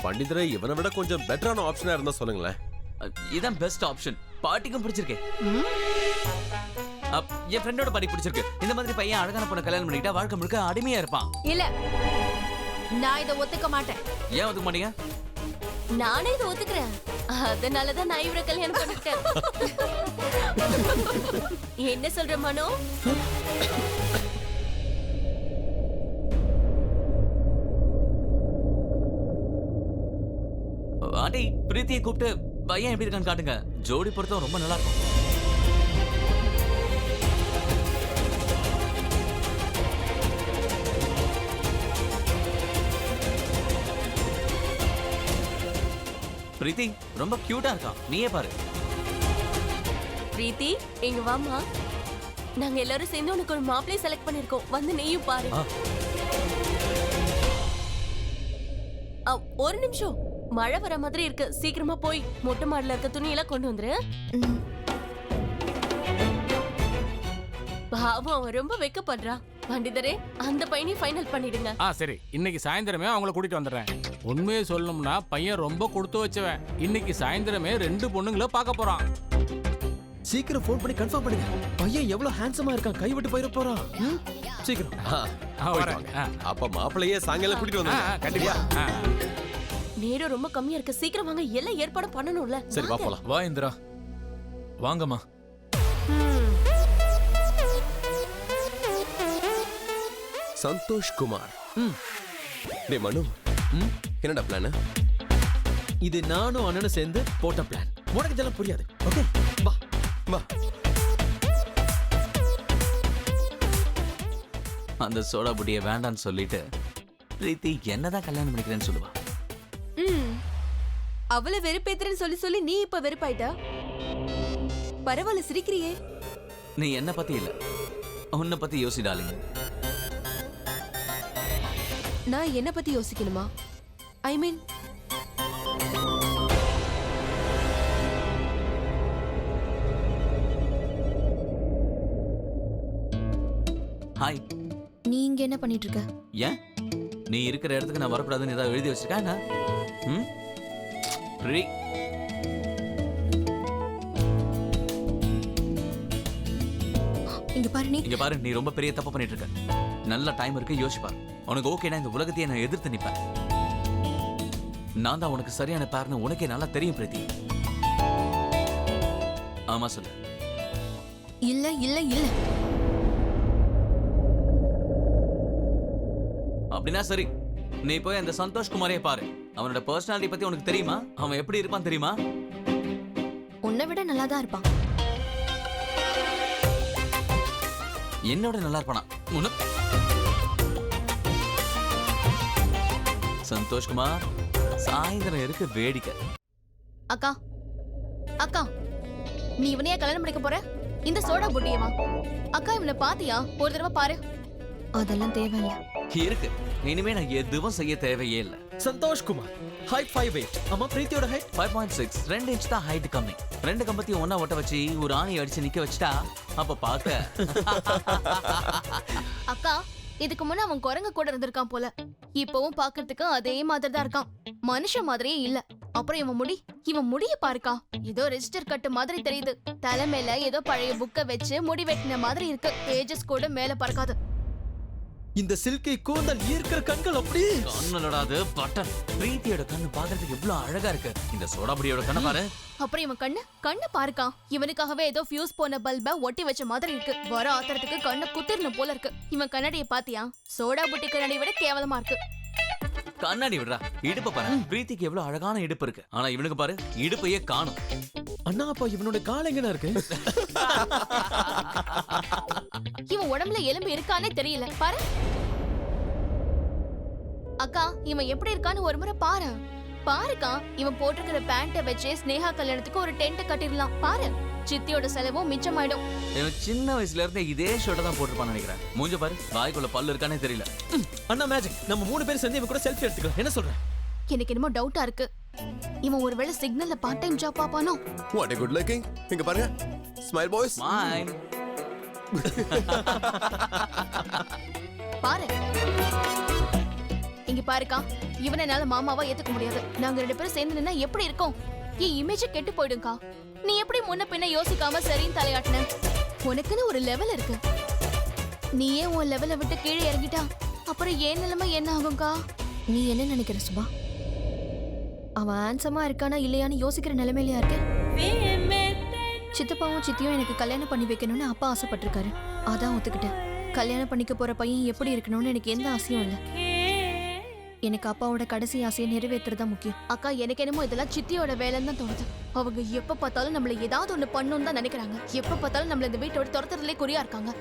பண்டிதரை இவனை விட கொஞ்சம் பெட்டரான ஆப்ஷனா இருந்தா சொல்லுங்களேன். இதான் பெஸ்ட் ஆப்ஷன். பாட்டிக்கும் பிடிச்சிருக்கே. என் ஃப்ரெண்டோட பாட்டி பிடிச்சிருக்கு. இந்த மாதிரி பையன் அழகான பொண்ணை கல்யாணம் பண்ணிக்கிட்டா வாழ்க்கை முழுக்க அடிமையா இருப்பான். இல்ல, நான் இதை ஒத்துக்க மாட்டேன். ஏன் ஒத்துக்க மாட்டீங்க? நானே இதை ஒத்துக்கிறேன். அதனாலதான் நான் இவரை கல்யாணம் பண்ணிட்டேன். என்ன சொல்ற மனோ? பிரீத்தியை கூப்பிட்டு பையன் எப்படி இருக்கான்னு காட்டுங்க. ஜோடி பொருத்தம் ரொம்ப நல்லா இருக்கும். பிரீத்தி ரொம்ப கியூட்டா இருக்கான், நீயே பாரு. பிரீத்தி இங்க வாமா. நாங்க எல்லாரும் சேர்ந்து உனக்கு ஒரு மாப்பிளைய செலக்ட் பண்ணிருக்கோம். வந்து நீயும் பாரு. ஒரு நிமிஷம், மழை வர மாதிரி இருக்கு. சீக்கிரமா போய் மொட்டை மாடல இருக்க துணியெல்லாம் கொண்டு வந்துரு. பாவம், அவன் ரொம்ப வெக்கப்படுறா. பண்டிதரே, அந்த பையனையும் ஃபைனல் பண்ணிடுங்க. சரி, இன்னைக்கு சாயந்தரமே அவங்கள கூட்டிட்டு வந்துடுறேன். உண்மையை சொல்லணும்னா பையன் ரொம்ப கொடுத்து வச்சவன். இன்னைக்கு சாயந்தரமே 2 பொண்ணுங்களை பார்க்க போறான். சீக்கிரம் ஃபோன் பண்ணி கன்ஃபார்ம் பண்ணுங்க. பையன் எவ்வளவு ஹேண்ட்ஸமா இருக்கான், கைவிட்டு போயிட போறான். சீக்கிரம். அப்ப மாப்பிள்ளையே சாயங்காலம் கூட்டிட்டு வந்தாங்க. கண்டிப்பா. நேரம் ரொம்ப கம்மியா இருக்கு. சீக்கிரம் வாங்க, எல்லாம் ஏற்பாடு பண்ணணும்ல. சரி வா போலாம். வா இந்திரா, வாங்கம்மா. சந்தோஷ் குமார். டேய் மனு, என்னடா பிளான்? இது நானும் அண்ணனும் சேர்ந்து போட்ட பிளான். உனக்கு இதெல்லாம் புரியாது. ஓகே, வா வா. அந்த சோடா புட்டியை வேண்டான்னு சொல்லிட்டு பிரீத்தி என்னதான் கல்யாணம் பண்ணிக்கிறேன்னு சொல்லுவா. அவளை வெறுப்பேத்துறேன்னு சொல்லி சொல்லி நீ இப்ப வெறுப்பாயிட்டா? பரவாயில்ல, சிரிக்கிறியே. நீ என்ன பத்தி இல்ல, உன்னை பத்தி யோசிடாலிங்க. நான் என்ன பத்தி யோசிக்கணுமா? ஐ மீன், ஹாய். நீ இங்க என்ன பண்ணிட்டு இருக்க? ஏன் நீ இருக்கிற இடத்துக்கு நான் வரக்கூடாதுன்னு ஏதாவது எழுதி வச்சிருக்கா? இங்க பாரு, நீ ரொம்ப பெரிய தப்பு பண்ணிட்டு இருக்க. நல்ல டைம் இருக்கு, யோசிப்பாரு. உனக்கு ஓகேனா இந்த உலகத்தையே நான் எதிர்த்து நிப்பேன். நான் தான் உனக்கு சரியான பேர்னு உனக்கே நல்லா தெரியும் பிரீத்தி. ஆமா சொல்லு. இல்ல இல்ல இல்ல. அப்படின்னா சரி, நீ போய் அந்த சந்தோஷ் குமாரே பாரு. அவனோட பர்சனாலிட்டி பத்தி உனக்கு தெரியுமா? அவன் எப்படி இருப்பான் தெரியுமா? உன்னை விட நல்லா தான் இருப்பான். என்னோட நல்லா இருப்பானா? சந்தோஷ் குமார், சாயந்தரம் இருக்கு வேடிக்கை. அக்கா அக்கா, நீ இவனையா கல்யாணம் பண்ணிக்க போற? இந்த சோடா புட்டியவா? அக்கா, இவனை பாத்தியா? ஒரு தடவை பாரு. அதெல்லாம் தேவையில்ல. இருக்கு, இனிமே நான் எதுவும் செய்ய தேவையே இல்ல. சந்தோஷ் குமார், ஹைட் 5'8". அம்மா பிரீத்தியோட ஹைட் 5.6. 2 இன்ச் தான் ஹைட் கம்மி. 2 கம்பத்தையும் ஒண்ணா ஒட்ட வச்சு ஒரு ஆணி அடிச்சு நிக்க வச்சுட்டா அப்ப பாக்க. அக்கா, இதுக்கு முன்ன அவன் குரங்கு கூட இருந்திருக்கான் போல. இப்பவும் பாக்குறதுக்கு அதே மாதிரி தான் இருக்கான். மனுஷன் மாதிரியே இல்ல. அப்புறம் இவன் முடிய பாருக்கா. ஏதோ ரெஜிஸ்டர் கட்டு மாதிரி தெரியுது. தலைமையில ஏதோ பழைய புக்க வச்சு முடி வெட்டின மாதிரி இருக்கு. ஏஜஸ் கூட மேல பறக்காது. இந்த சில்கை கூந்தல் ஈர்க்கிற கண்கள் அப்படி கண்ணலடாது பட்டன். பிரீத்தியோட கண்ணு பாக்குறதுக்கு எவ்வளவு அழகா இருக்கு. இந்த சோடாபுடியோட கண்ணை பாரு. அப்புறம் இவன் கண்ணு பாருக்கா. இவனுக்காகவே ஏதோ ஃபியூஸ் போன பல்ப ஒட்டி வச்ச மாதிரி இருக்கு. வர ஆத்திரத்துக்கு கண்ணை குத்திரணும் போல இருக்கு. இவன் கண்ணாடியை பாத்தியா? சோடா புட்டி கண்ணாடி விட கேவலமா இருக்கு. கண்ணாடி விடுறா, இடுப்பு பாரு. பிரீத்திக்கு எவ்வளவு அழகான இடுப்பு இருக்கு. ஆனா இவனுக்கு பாரு, இடுப்பையே காணும். அண்ணா, அப்பா இவனோட கால் எங்கடா இருக்கு? இவன் உடம்புல எலும்பு இருக்கானே தெரியல பாரு. அக்கா, இவன் எப்படி இருக்கான்னு ஒரு முறை பாரு. பாருக்கா, இவன் போட்டிருக்கிற பேண்ட வச்சு ஸ்னேகா கல்யாணத்துக்கு ஒரு டென்ட் கட்டிடலாம். பாரு, சித்தியோட செலவும் மிச்சமாயிடும். இவன் சின்ன வயசுல இருந்து இதே ஷர்ட் தான் போட்டுருப்பான்னு நினைக்கிறேன். மூஞ்ச பாரு, வாய்க்குள்ள பல்லு இருக்கானே தெரியல. அண்ணா மேஜிக், நம்ம 3 பேர் சேர்ந்து இவன் கூட செல்ஃபி எடுத்துக்கலாம். என்ன சொல்ற? எனக்கு என்னமோ டவுட்டா இருக்கு. இவன் ஒருவேளை சிக்னல்ல பார்ட் டைம் ஜாப் பாப்பானோ? What a good looking. இங்க பாருங்க. Smile boys. ஸ்மைல். பாரு, இங்க பாருக்கா. இவனை என்னால மாமாவா ஏத்துக்க முடியாது. நாங்க 2 பேரும் சேர்ந்து நின்னா எப்படி இருக்கும்? என் இமேஜ் கெட்டு போயிடும்க்கா. நீ எப்படி முன்ன பின்ன யோசிக்காம சரின்னு தலையாட்டின? உனக்குன்னு ஒரு லெவல் இருக்கு. நீயே உன் லெவலை விட்டு கீழே இறங்கிட்டா அப்புறம் ஏன் நிலைமை என்ன ஆகும்க்கா? நீ என்ன நினைக்கிற சுபா? அவன் ஹேண்ட்ஸமா இருக்கானா இல்லையான்னு யோசிக்கிற நிலைமையிலயா இருக்கு. சித்தப்பாவும் சித்தியும் எனக்கு கல்யாணம் பண்ணி வைக்கணும்னு அப்பா ஆசைப்பட்டிருக்காரு. அதான் ஒத்துக்கிட்டேன். கல்யாணம் பண்ணிக்க போற பையன் எப்படி இருக்கணும்னு எனக்கு எந்த ஆசையும் இல்லை. எனக்கு அப்பாவோட கடைசி ஆசையை நிறைவேற்றுறது தான் முக்கியம். அக்கா எனக்கு என்னமோ இதெல்லாம் சித்தியோட வேலைன்னு தான் தோணுது. அவங்க எப்ப பார்த்தாலும் நம்மள ஏதாவது ஒண்ணு பண்ணணும்னு தான் நினைக்கிறாங்க. எப்ப பார்த்தாலும் நம்மள இந்த வீட்டோட துரத்துறதுலே குறியா இருக்காங்க.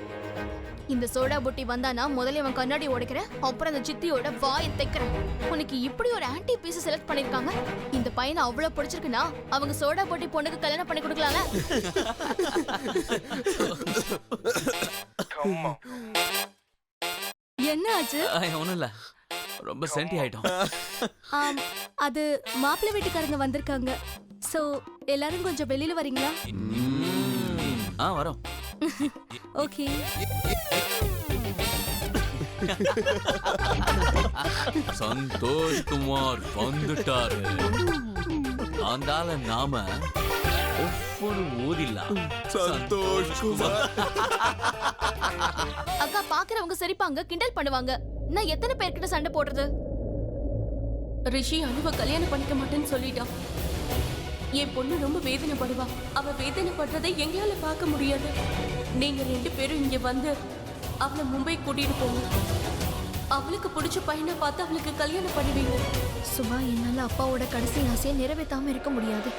இந்த சோடா புட்டி வந்தானா முதல்ல அவன் கண்ணாடி உடைக்கிறேன், அப்புறம் அந்த சித்தியோட வாயை தைக்கிறேன். உனக்கு இப்படி ஒரு ஆன்டி பீஸ் செலக்ட் பண்ணிருக்காங்க. இந்த பையனை அவ்வளவு பிடிச்சிருக்குன்னா அவங்க சோடா புட்டி பொண்ணுக்கு கல்யாணம் பண்ணி கொடுக்கலாம்ல. என்ன ஆச்சு? ஒன்றும் இல்லை, ரொம்ப சென்டி ஆயிட்டோம். அது மாப்பிள்ளை வீட்டுக்காரங்க வந்திருக்காங்க. சோ எல்லாரும் கொஞ்சம் வெளியில வரீங்களா? வரோம். ஓகே. சந்தோஷ் குமார் வந்துட்டாரு. அந்தால நாம ஒவ்வொரு ஊதிலாம். சந்தோஷ் குமார். அக்கா பாக்குறவங்க சிரிப்பாங்க, கிண்டல் பண்ணுவாங்க. நான் எத்தனை பேர்கிட்ட சண்டை போடுறது? ரிஷி அனுவ கல்யாணம் பண்ணிக்க மாட்டேன்னு சொல்லிட்டான். என் பொண்ணு ரொம்ப வேதனைப்படுவா. அவ வேதனைப்படுறதை எங்களால பார்க்க முடியாது. நீங்க 2 பேரும் இங்க வந்து அவளை மும்பை கூட்டிட்டு போங்க. அவளுக்கு பிடிச்ச பையனை பார்த்து அவளுக்கு கல்யாணம் பண்ணுவீங்க. சுபா, என்னால அப்பாவோட கடைசி ஆசையை நிறைவேற்றாம இருக்க முடியாது.